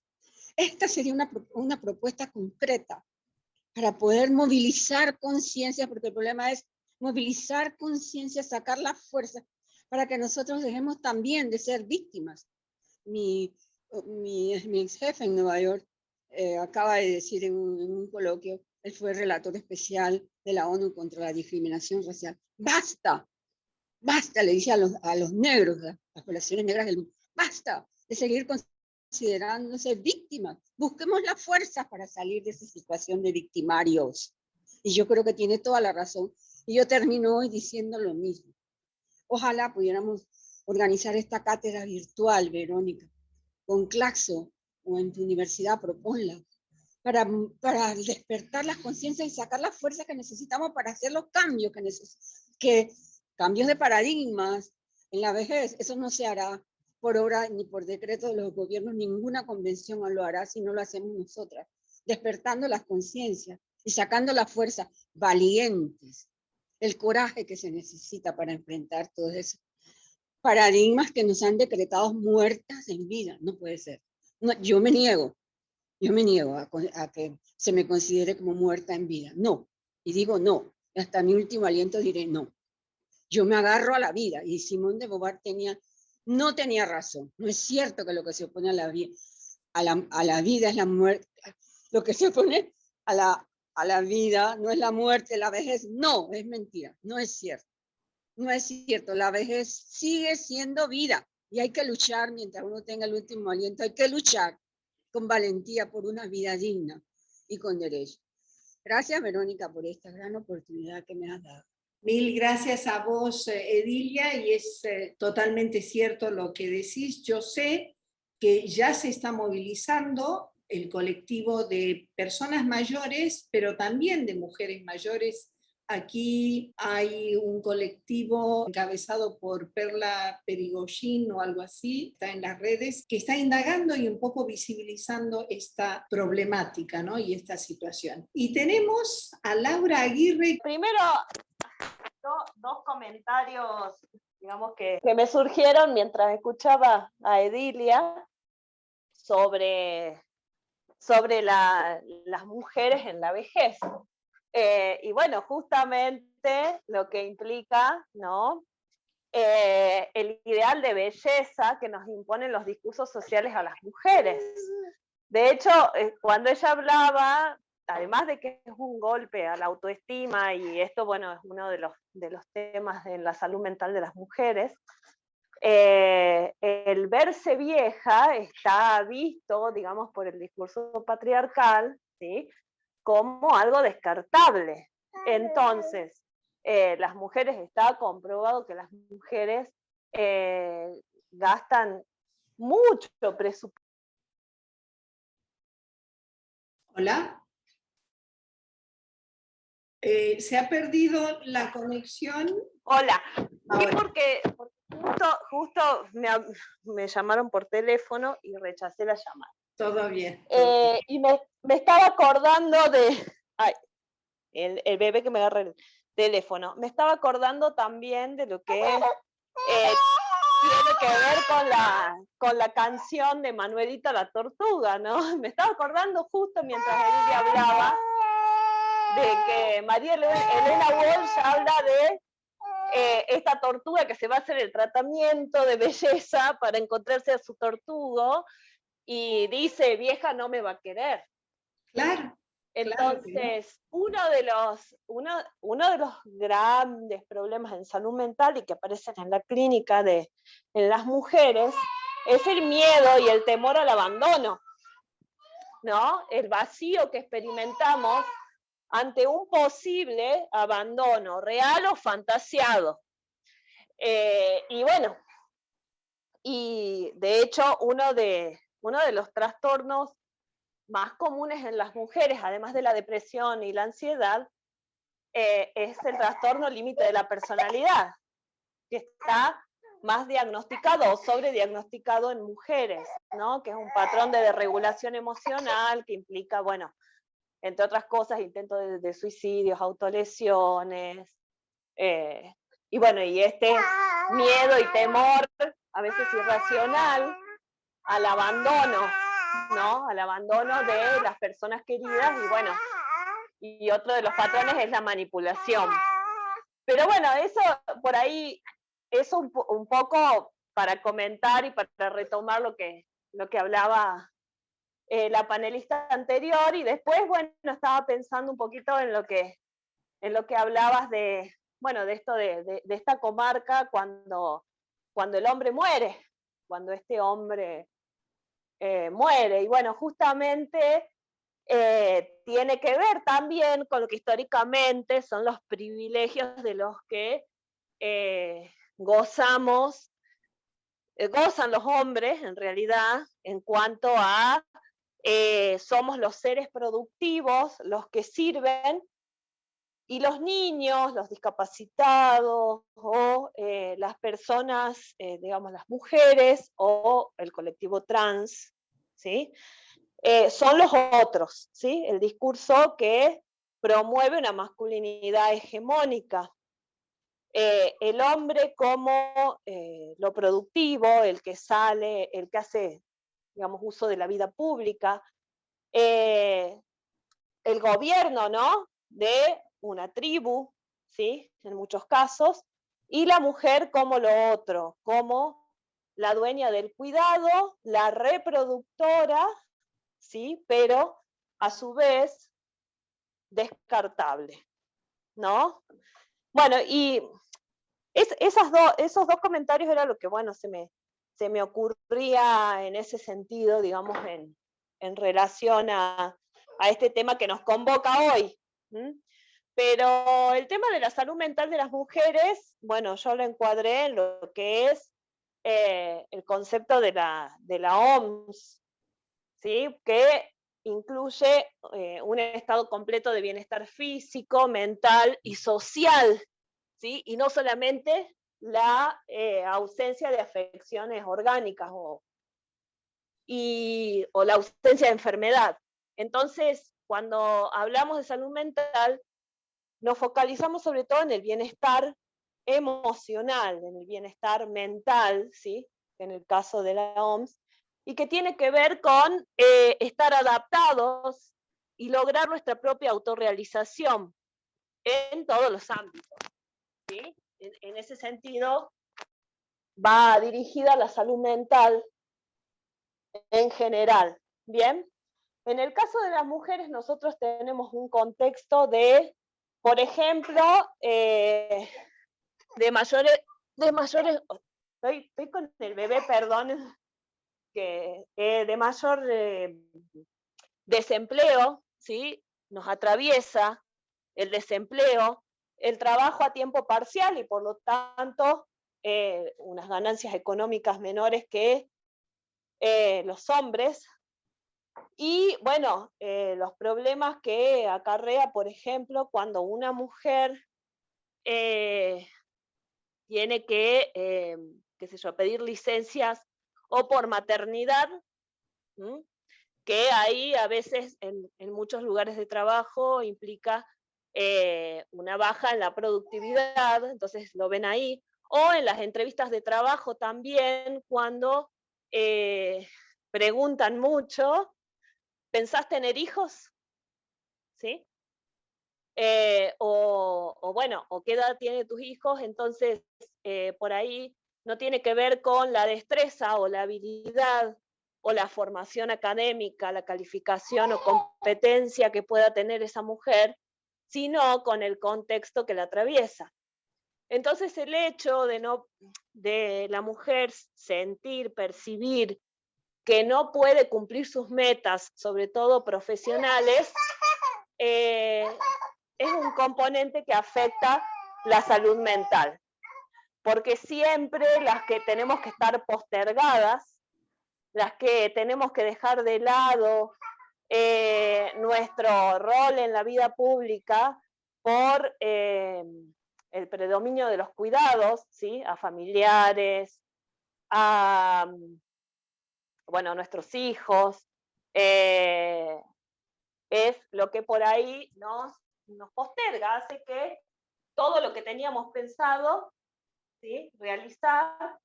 Esta sería una propuesta concreta para poder movilizar conciencia, porque el problema es movilizar conciencia, sacar la fuerza para que nosotros dejemos también de ser víctimas. Mi ex jefe en Nueva York acaba de decir en un coloquio, él fue relator especial de la ONU contra la discriminación racial, basta, basta, le dice a los negros, a las poblaciones negras del mundo, basta de seguir considerándose víctimas, busquemos las fuerzas para salir de esa situación de victimarios. Y yo creo que tiene toda la razón. Y yo termino hoy diciendo lo mismo. Ojalá pudiéramos organizar esta cátedra virtual, Verónica, con Claxo o en tu universidad, proponla, para despertar las conciencias y sacar las fuerzas que necesitamos para hacer los cambios cambios de paradigmas en la vejez. Eso no se hará por obra ni por decreto de los gobiernos, ninguna convención lo hará si no lo hacemos nosotras, despertando las conciencias y sacando la fuerza, valientes, el coraje que se necesita para enfrentar todos esos paradigmas que nos han decretado muertas en vida. No puede ser. No, yo me niego a que se me considere como muerta en vida. No, y digo no, hasta mi último aliento diré no. Yo me agarro a la vida, y Simone de Beauvoir no tenía razón. No es cierto que lo que se opone a la vida es la muerte. Lo que se opone a la vida no es la muerte, la vejez. No, es mentira, no es cierto. No es cierto, la vejez sigue siendo vida y hay que luchar mientras uno tenga el último aliento, hay que luchar con valentía por una vida digna y con derecho. Gracias, Verónica, por esta gran oportunidad que me has dado. Mil gracias a vos, Edilia, y es totalmente cierto lo que decís. Yo sé que ya se está movilizando el colectivo de personas mayores, pero también de mujeres mayores. Aquí hay un colectivo encabezado por Perla Perigoyin o algo así, está en las redes, que está indagando y un poco visibilizando esta problemática, ¿no? Y esta situación. Y tenemos a Laura Aguirre. Primero, dos comentarios, digamos, que me surgieron mientras escuchaba a Edilia sobre las mujeres en la vejez. Y bueno, justamente lo que implica, ¿no? El ideal de belleza que nos imponen los discursos sociales a las mujeres. De hecho, cuando ella hablaba, además de que es un golpe a la autoestima, y esto, bueno, es uno de los temas de la salud mental de las mujeres, el verse vieja está visto, digamos, por el discurso patriarcal, ¿sí?, como algo descartable. Entonces, las mujeres, está comprobado que las mujeres gastan mucho presupuesto. Hola. ¿Se ha perdido la conexión? Hola. Sí, porque justo me llamaron por teléfono y rechacé la llamada. Todo bien. Y me estaba acordando el bebé que me agarra el teléfono. Me estaba acordando también de lo que tiene que ver con la canción de Manuelita la Tortuga, ¿no? Me estaba acordando justo mientras ella hablaba de que María Elena Walsh habla de esta tortuga que se va a hacer el tratamiento de belleza para encontrarse a su tortugo, y dice, vieja no me va a querer. Claro. Entonces, uno de los grandes problemas en salud mental y que aparecen en la clínica en las mujeres es el miedo y el temor al abandono, ¿no? El vacío que experimentamos ante un posible abandono, real o fantasiado. Y bueno, y de hecho uno de los trastornos más comunes en las mujeres, además de la depresión y la ansiedad, es el trastorno límite de la personalidad, que está más diagnosticado o sobrediagnosticado en mujeres, ¿no? Que es un patrón de desregulación emocional que implica, bueno, entre otras cosas, intentos de suicidios, autolesiones, y bueno, y este miedo y temor, a veces irracional, al abandono, ¿no? Al abandono de las personas queridas, y bueno, y otro de los patrones es la manipulación. Pero bueno, eso por ahí eso un poco para comentar y para retomar lo que hablaba la panelista anterior, y después, bueno, estaba pensando un poquito en lo que hablabas de, bueno, de esto de esta comarca cuando el hombre muere, cuando este hombre muere. Y bueno, justamente tiene que ver también con lo que históricamente son los privilegios de los que gozan los hombres, en realidad, en cuanto a somos los seres productivos, los que sirven, y los niños, los discapacitados o las personas, digamos, las mujeres o el colectivo trans, ¿sí? Son los otros, ¿sí? El discurso que promueve una masculinidad hegemónica. El hombre como lo productivo, el que sale, el que hace, digamos, uso de la vida pública, el gobierno, ¿no? De una tribu, ¿sí? En muchos casos, y la mujer como lo otro, como la dueña del cuidado, la reproductora, ¿sí? Pero a su vez descartable, ¿no? Bueno, y esos dos comentarios era lo que, bueno, se me ocurría en ese sentido, digamos, en relación a este tema que nos convoca hoy. Pero el tema de la salud mental de las mujeres, bueno, yo lo encuadré en lo que es el concepto de la OMS, ¿sí? Que incluye un estado completo de bienestar físico, mental y social, ¿sí? Y no solamente la ausencia de afecciones orgánicas o la ausencia de enfermedad. Entonces, cuando hablamos de salud mental, nos focalizamos sobre todo en el bienestar emocional, en el bienestar mental, ¿sí? En el caso de la OMS, y que tiene que ver con estar adaptados y lograr nuestra propia autorrealización en todos los ámbitos, ¿sí? En ese sentido, va dirigida a la salud mental en general, ¿bien? En el caso de las mujeres, nosotros tenemos un contexto de, por ejemplo, de mayores, estoy con el bebé, perdón, de mayor desempleo, ¿sí? Nos atraviesa el desempleo, el trabajo a tiempo parcial y por lo tanto unas ganancias económicas menores que los hombres. Y bueno, los problemas que acarrea, por ejemplo, cuando una mujer tiene que, qué sé yo, pedir licencias o por maternidad, que ahí a veces en muchos lugares de trabajo implica una baja en la productividad, entonces lo ven ahí, o en las entrevistas de trabajo también, cuando preguntan mucho, ¿pensás tener hijos? ¿Sí? O bueno, o qué edad tienen tus hijos, entonces por ahí no tiene que ver con la destreza o la habilidad o la formación académica, la calificación o competencia que pueda tener esa mujer, sino con el contexto que la atraviesa. Entonces el hecho de la mujer sentir, percibir que no puede cumplir sus metas, sobre todo profesionales, es un componente que afecta la salud mental, porque siempre las que tenemos que estar postergadas, las que tenemos que dejar de lado nuestro rol en la vida pública por el predominio de los cuidados, ¿sí? A familiares, a bueno, a nuestros hijos, es lo que por ahí nos posterga, hace que todo lo que teníamos pensado, ¿sí? Realizar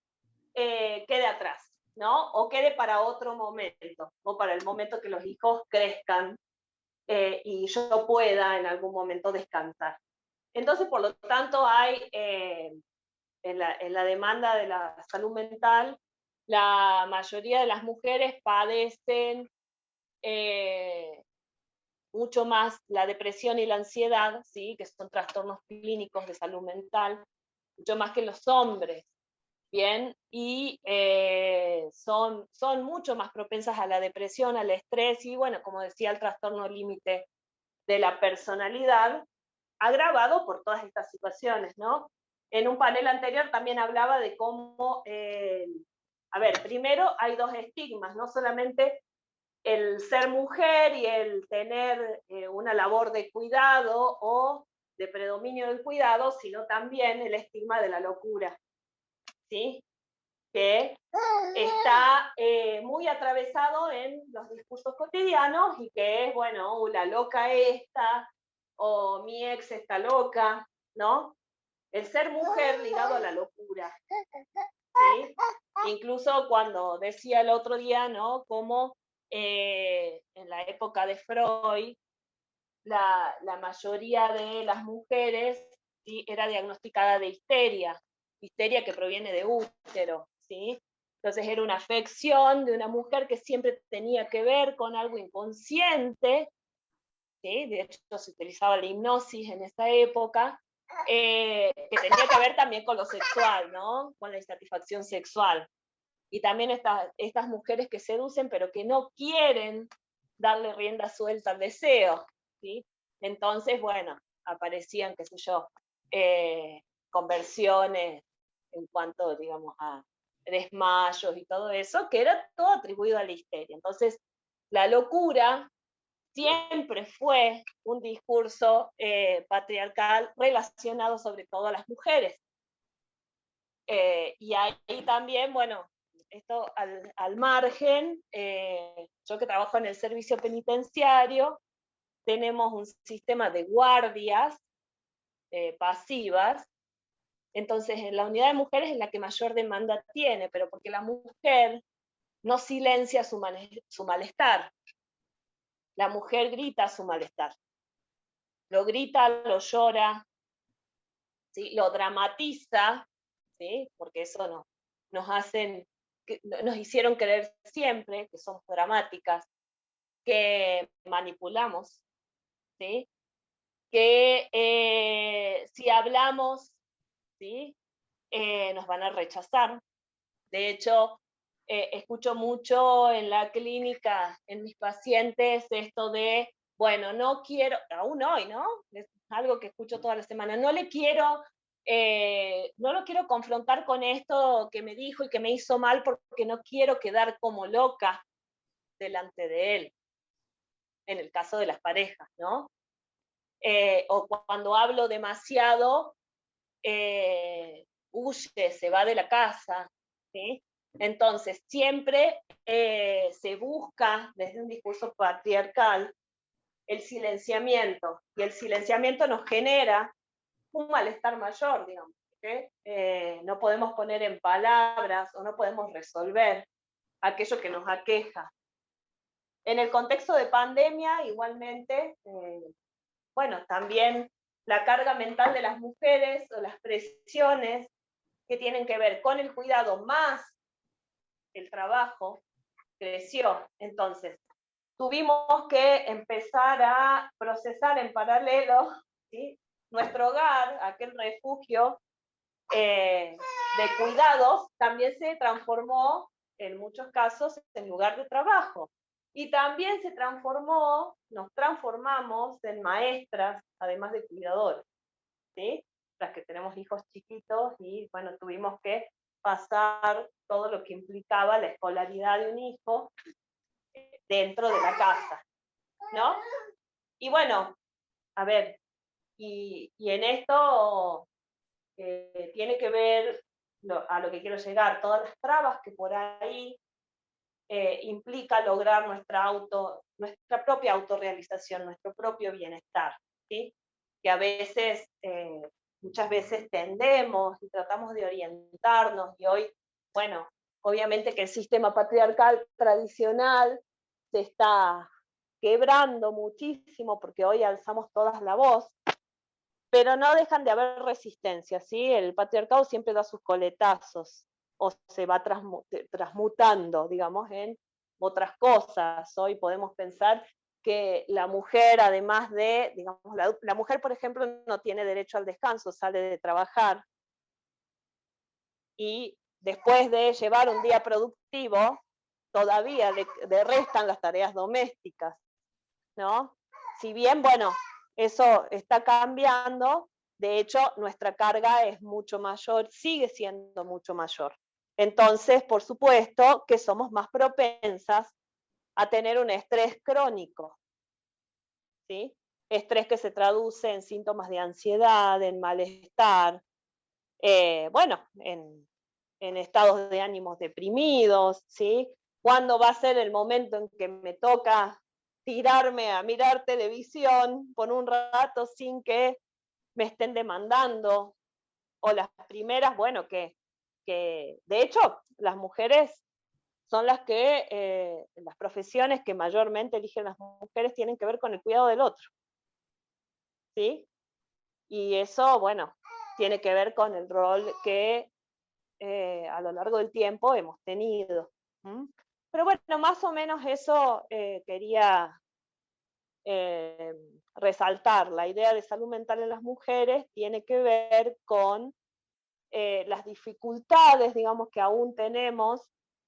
quede atrás, ¿no? O quede para otro momento, o para el momento que los hijos crezcan y yo pueda en algún momento descansar. Entonces, por lo tanto, hay en la demanda de la salud mental, la mayoría de las mujeres padecen mucho más la depresión y la ansiedad, ¿sí? Que son trastornos clínicos de salud mental, mucho más que los hombres, ¿bien? Y son mucho más propensas a la depresión, al estrés y, bueno, como decía, al trastorno límite de la personalidad, agravado por todas estas situaciones, ¿no? En un panel anterior también hablaba de cómo, a ver, primero hay dos estigmas, no solamente el ser mujer y el tener una labor de cuidado o de predominio del cuidado, sino también el estigma de la locura, ¿sí? Que está muy atravesado en los discursos cotidianos y que es, bueno, la loca esta, o mi ex está loca, ¿no? El ser mujer ligado a la locura, ¿sí? Incluso cuando decía el otro día, ¿no? Como en la época de Freud, la mayoría de las mujeres, ¿sí? Era diagnosticada de histeria que proviene de útero, ¿sí? Entonces era una afección de una mujer que siempre tenía que ver con algo inconsciente, ¿sí? De hecho se utilizaba la hipnosis en esa época, que tenía que ver también con lo sexual, ¿no? Con la insatisfacción sexual. Y también estas mujeres que seducen pero que no quieren darle rienda suelta al deseo, ¿sí? Entonces, bueno, aparecían, qué sé yo, conversiones en cuanto, digamos, a desmayos y todo eso, que era todo atribuido a la histeria. Entonces, la locura siempre fue un discurso patriarcal relacionado sobre todo a las mujeres. Y ahí también, bueno, esto al margen, yo que trabajo en el servicio penitenciario, tenemos un sistema de guardias pasivas, entonces en la unidad de mujeres es la que mayor demanda tiene, pero porque la mujer no silencia su malestar, la mujer grita su malestar, lo grita, lo llora, ¿sí? Lo dramatiza, ¿sí? Porque eso nos hicieron creer siempre que somos dramáticas, que manipulamos, ¿sí? Que si hablamos, ¿sí? Nos van a rechazar. De hecho, escucho mucho en la clínica, en mis pacientes, esto de, bueno, no quiero, aún hoy, ¿no? Es algo que escucho toda la semana, no lo quiero confrontar con esto que me dijo y que me hizo mal porque no quiero quedar como loca delante de él, en el caso de las parejas, ¿no? O cuando hablo demasiado, huye, se va de la casa, ¿sí? Entonces, siempre se busca desde un discurso patriarcal el silenciamiento, y el silenciamiento nos genera un malestar mayor, digamos, ¿okay? No podemos poner en palabras o no podemos resolver aquello que nos aqueja. En el contexto de pandemia, igualmente, bueno, también la carga mental de las mujeres o las presiones que tienen que ver con el cuidado más el trabajo creció. Entonces, tuvimos que empezar a procesar en paralelo, ¿sí? Nuestro hogar, aquel refugio de cuidados, también se transformó en muchos casos en lugar de trabajo. Y también nos transformamos en maestras, además de cuidadores, ¿sí? Las que tenemos hijos chiquitos y, bueno, tuvimos que pasar todo lo que implicaba la escolaridad de un hijo dentro de la casa, ¿no? Y bueno, a ver, y en esto tiene que ver a lo que quiero llegar, todas las trabas que por ahí implica lograr nuestra propia autorrealización, nuestro propio bienestar, ¿sí? Que a veces, muchas veces tendemos y tratamos de orientarnos y hoy, bueno, obviamente que el sistema patriarcal tradicional se está quebrando muchísimo porque hoy alzamos todas la voz, pero no dejan de haber resistencia, ¿sí? El patriarcado siempre da sus coletazos, o se va transmutando, digamos, en otras cosas. Hoy podemos pensar que la mujer, además de, digamos, la mujer, por ejemplo, no tiene derecho al descanso, sale de trabajar, y después de llevar un día productivo, todavía le restan las tareas domésticas, ¿no? Si bien, bueno, eso está cambiando, de hecho, nuestra carga es mucho mayor, sigue siendo mucho mayor. Entonces, por supuesto que somos más propensas a tener un estrés crónico, ¿sí? Estrés que se traduce en síntomas de ansiedad, en malestar, bueno, en estados de ánimos deprimidos, ¿sí? ¿Cuándo va a ser el momento en que me toca tirarme a mirar televisión por un rato sin que me estén demandando? O las primeras, bueno, que de hecho las mujeres son las profesiones que mayormente eligen las mujeres tienen que ver con el cuidado del otro, ¿sí? Y eso, bueno, tiene que ver con el rol que a lo largo del tiempo hemos tenido. Pero bueno, más o menos eso quería resaltar. La idea de salud mental en las mujeres tiene que ver con las dificultades, digamos, que aún tenemos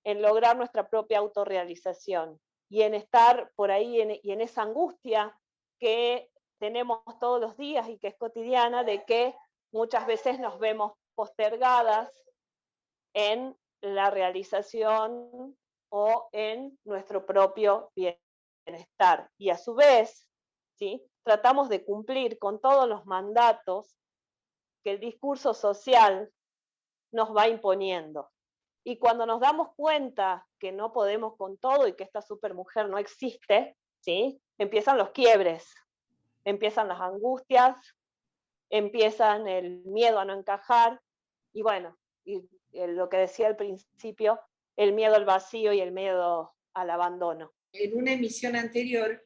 en lograr nuestra propia autorrealización y en estar por ahí y en esa angustia que tenemos todos los días y que es cotidiana, de que muchas veces nos vemos postergadas en la realización o en nuestro propio bienestar. Y a su vez, ¿sí?, tratamos de cumplir con todos los mandatos que el discurso social nos va imponiendo. Y cuando nos damos cuenta que no podemos con todo y que esta supermujer no existe, ¿sí?, empiezan los quiebres, empiezan las angustias, empiezan el miedo a no encajar, y bueno, y lo que decía al principio, el miedo al vacío y el miedo al abandono. En una emisión anterior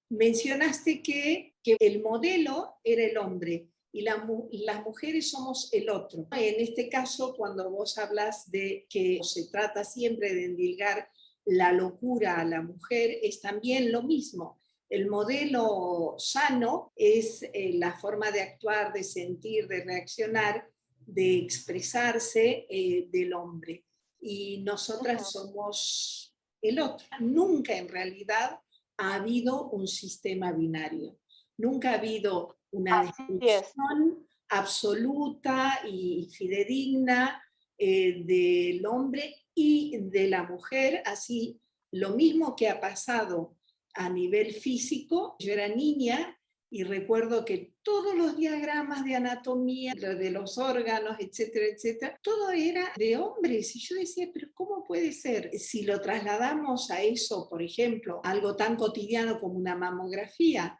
mencionaste que el modelo era el hombre y las mujeres somos el otro. En este caso, cuando vos hablas de que se trata siempre de endilgar la locura a la mujer, es también lo mismo. El modelo sano es la forma de actuar, de sentir, de reaccionar, de expresarse del hombre. Y nosotras somos el otro. Nunca en realidad ha habido un sistema binario. Nunca ha habido una descripción absoluta y fidedigna del hombre y de la mujer, así lo mismo que ha pasado a nivel físico. Yo era niña y recuerdo que todos los diagramas de anatomía, de los órganos, etcétera, etcétera, todo era de hombres. Y yo decía, pero ¿cómo puede ser? Si lo trasladamos a eso, por ejemplo, algo tan cotidiano como una mamografía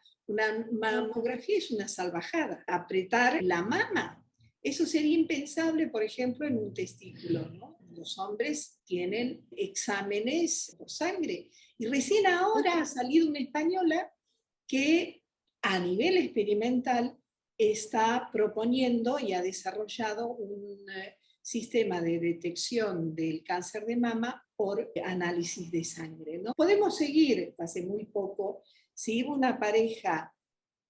es una salvajada. Apretar la mama, eso sería impensable, por ejemplo, en un testículo, ¿no? Los hombres tienen exámenes por sangre. Y recién ahora ha salido una española que a nivel experimental está proponiendo y ha desarrollado un sistema de detección del cáncer de mama por análisis de sangre, ¿no? Podemos seguir, hace muy poco, si iba una pareja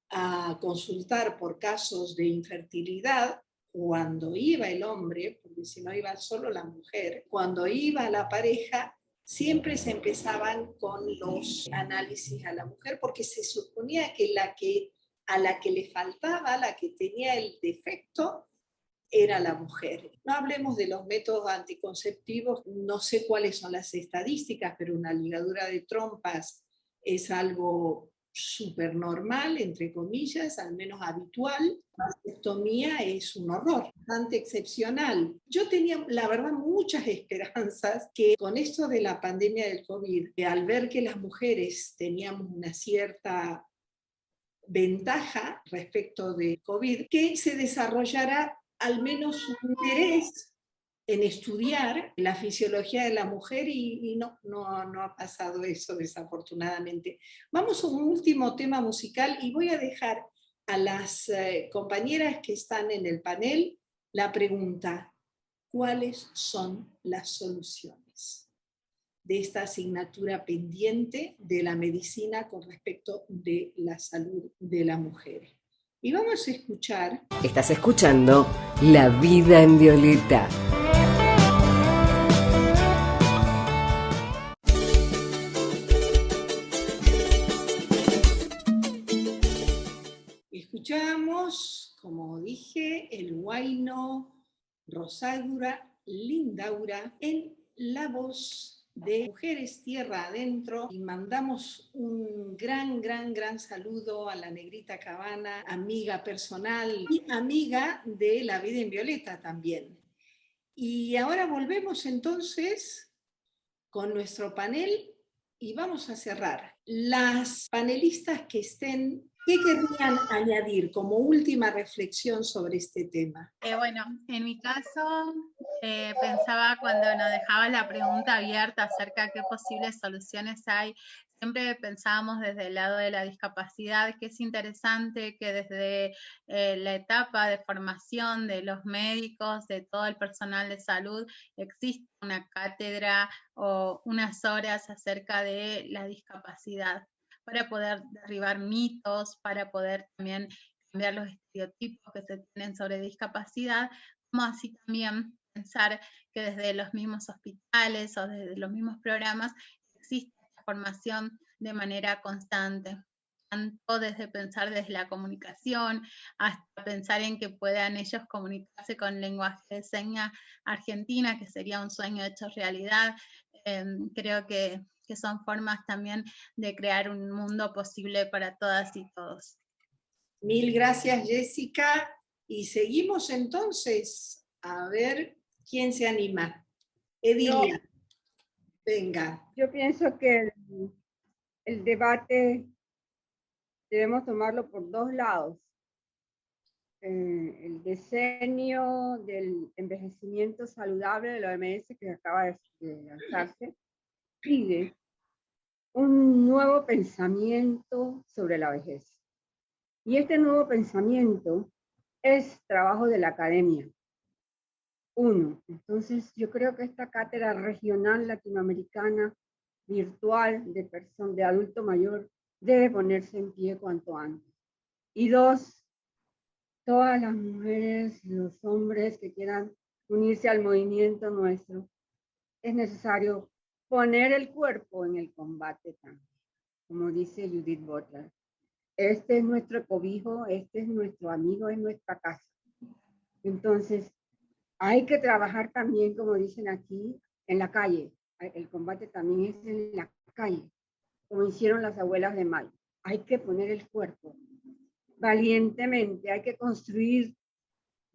a consultar por casos de infertilidad, cuando iba el hombre, porque si no iba solo la mujer, cuando iba la pareja, siempre se empezaban con los análisis a la mujer, porque se suponía que a la que le faltaba, la que tenía el defecto, era la mujer. No hablemos de los métodos anticonceptivos, no sé cuáles son las estadísticas, pero una ligadura de trompas es algo súper normal, entre comillas, al menos habitual. La vasectomía es un horror, bastante excepcional. Yo tenía, la verdad, muchas esperanzas que con esto de la pandemia del COVID, al ver que las mujeres teníamos una cierta ventaja respecto de COVID, que se desarrollara al menos un interés en estudiar la fisiología de la mujer y no ha pasado eso, desafortunadamente. Vamos a un último tema musical y voy a dejar a las compañeras que están en el panel la pregunta: ¿cuáles son las soluciones de esta asignatura pendiente de la medicina con respecto de la salud de la mujer? Y vamos a escuchar. Estás escuchando La Vida en Violeta. Escuchamos, como dije, el huayno Rosaura Lindaura en la voz de Mujeres Tierra Adentro, y mandamos un gran saludo a la Negrita Cabana, amiga personal y amiga de La Vida en Violeta también. Y ahora volvemos entonces con nuestro panel y vamos a cerrar. Las panelistas que estén, ¿qué querrían añadir como última reflexión sobre este tema? Bueno, en mi caso pensaba cuando nos dejaba la pregunta abierta acerca de qué posibles soluciones hay, siempre pensábamos desde el lado de la discapacidad, que es interesante que desde la etapa de formación de los médicos, de todo el personal de salud, existe una cátedra o unas horas acerca de la discapacidad, para poder derribar mitos, para poder también cambiar los estereotipos que se tienen sobre discapacidad, como así también pensar que desde los mismos hospitales o desde los mismos programas existe esta formación de manera constante, tanto desde pensar desde la comunicación hasta pensar en que puedan ellos comunicarse con lenguaje de señas argentina, que sería un sueño hecho realidad. Creo que son formas también de crear un mundo posible para todas y todos. Mil gracias, Jessica. Y seguimos entonces a ver quién se anima. Edilia, venga. Yo pienso que el debate debemos tomarlo por dos lados. El decenio del envejecimiento saludable de la OMS, que acaba de lanzarse, pide un nuevo pensamiento sobre la vejez. Y este nuevo pensamiento es trabajo de la academia. Entonces yo creo que esta cátedra regional latinoamericana virtual de adulto mayor debe ponerse en pie cuanto antes. Y dos, todas las mujeres, los hombres que quieran unirse al movimiento nuestro, es necesario poner el cuerpo en el combate también, como dice Judith Butler. Este es nuestro cobijo, este es nuestro amigo, es nuestra casa. Entonces, hay que trabajar también, como dicen aquí, en la calle. El combate también es en la calle, como hicieron las abuelas de Mayo. Hay que poner el cuerpo valientemente, hay que construir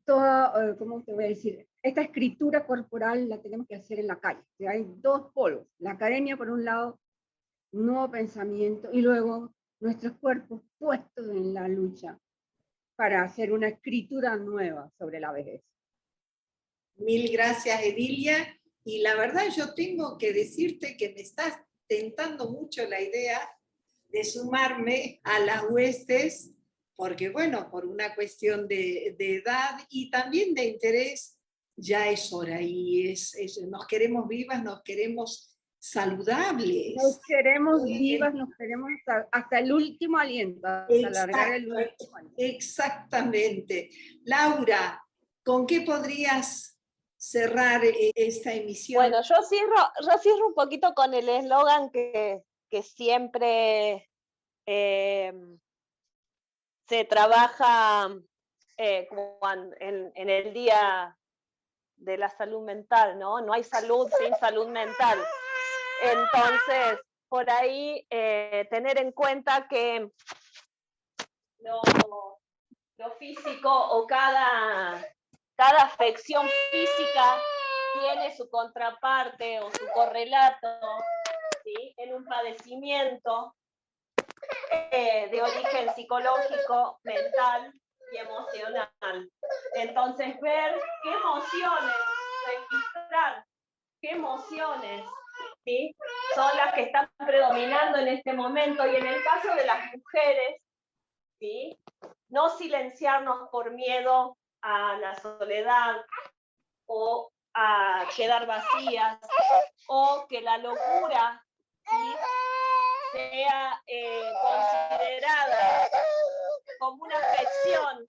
toda, ¿cómo te voy a decir? Esta escritura corporal la tenemos que hacer en la calle. O sea, hay dos polos, la academia por un lado, un nuevo pensamiento, y luego nuestros cuerpos puestos en la lucha para hacer una escritura nueva sobre la vejez. Mil gracias, Edilia. Y la verdad yo tengo que decirte que me estás tentando mucho la idea de sumarme a las huestes, porque bueno, por una cuestión de edad y también de interés, ya es hora y nos queremos vivas, nos queremos saludables. Nos queremos vivas, nos queremos hasta el último aliento, hasta alargar el último aliento. Exactamente. Laura, ¿con qué podrías cerrar esta emisión? Bueno, yo cierro un poquito con el eslogan que siempre se trabaja en el Día de la Salud Mental, ¿no? No hay salud sin salud mental. Entonces, por ahí tener en cuenta que lo físico o cada afección física tiene su contraparte o su correlato, ¿sí?, en un padecimiento de origen psicológico, mental y emocional. Entonces, ver qué emociones, registrar qué emociones, ¿sí?, son las que están predominando en este momento, y en el caso de las mujeres, ¿sí?, no silenciarnos por miedo a la soledad o a quedar vacías, o que la locura, ¿sí?, sea considerada como una afección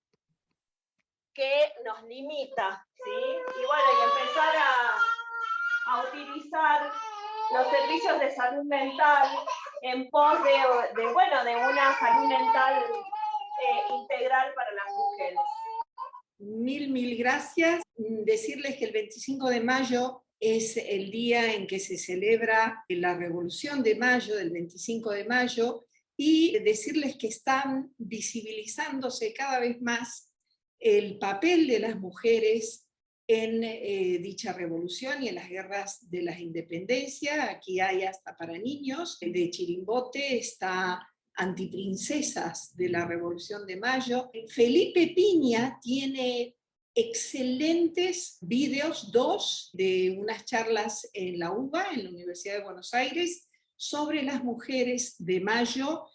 que nos limita, ¿sí? Y bueno, y empezar a utilizar los servicios de salud mental en pos de una salud mental integral para las mujeres. Mil gracias. Decirles que el 25 de mayo es el día en que se celebra la Revolución de Mayo, del 25 de mayo, y decirles que están visibilizándose cada vez más el papel de las mujeres en dicha revolución y en las guerras de las independencias. Aquí hay hasta para niños, de Chirimbote está Antiprincesas de la Revolución de Mayo. Felipe Piña tiene excelentes videos, 2 de unas charlas en la UBA, en la Universidad de Buenos Aires, sobre las mujeres de Mayo.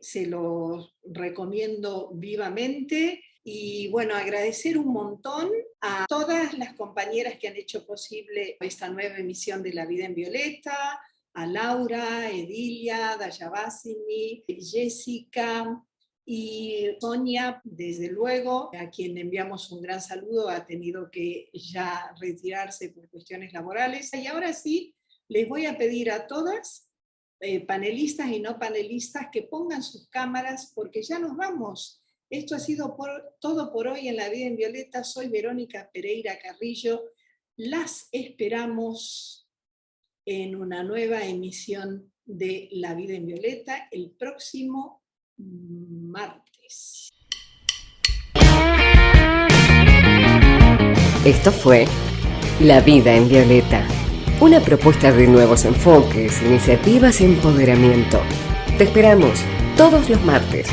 Se los recomiendo vivamente. Y bueno, agradecer un montón a todas las compañeras que han hecho posible esta nueva emisión de La Vida en Violeta, a Laura, Edilia, Dayabasini, Jessica y Sonia, desde luego, a quien enviamos un gran saludo, ha tenido que ya retirarse por cuestiones laborales. Y ahora sí, les voy a pedir a todas, panelistas y no panelistas, que pongan sus cámaras porque ya nos vamos. Esto ha sido todo por hoy en La Vida en Violeta. Soy Verónica Pereira Carrillo. Las esperamos en una nueva emisión de La Vida en Violeta el próximo martes. Esto fue La Vida en Violeta, una propuesta de nuevos enfoques, iniciativas y empoderamiento. Te esperamos todos los martes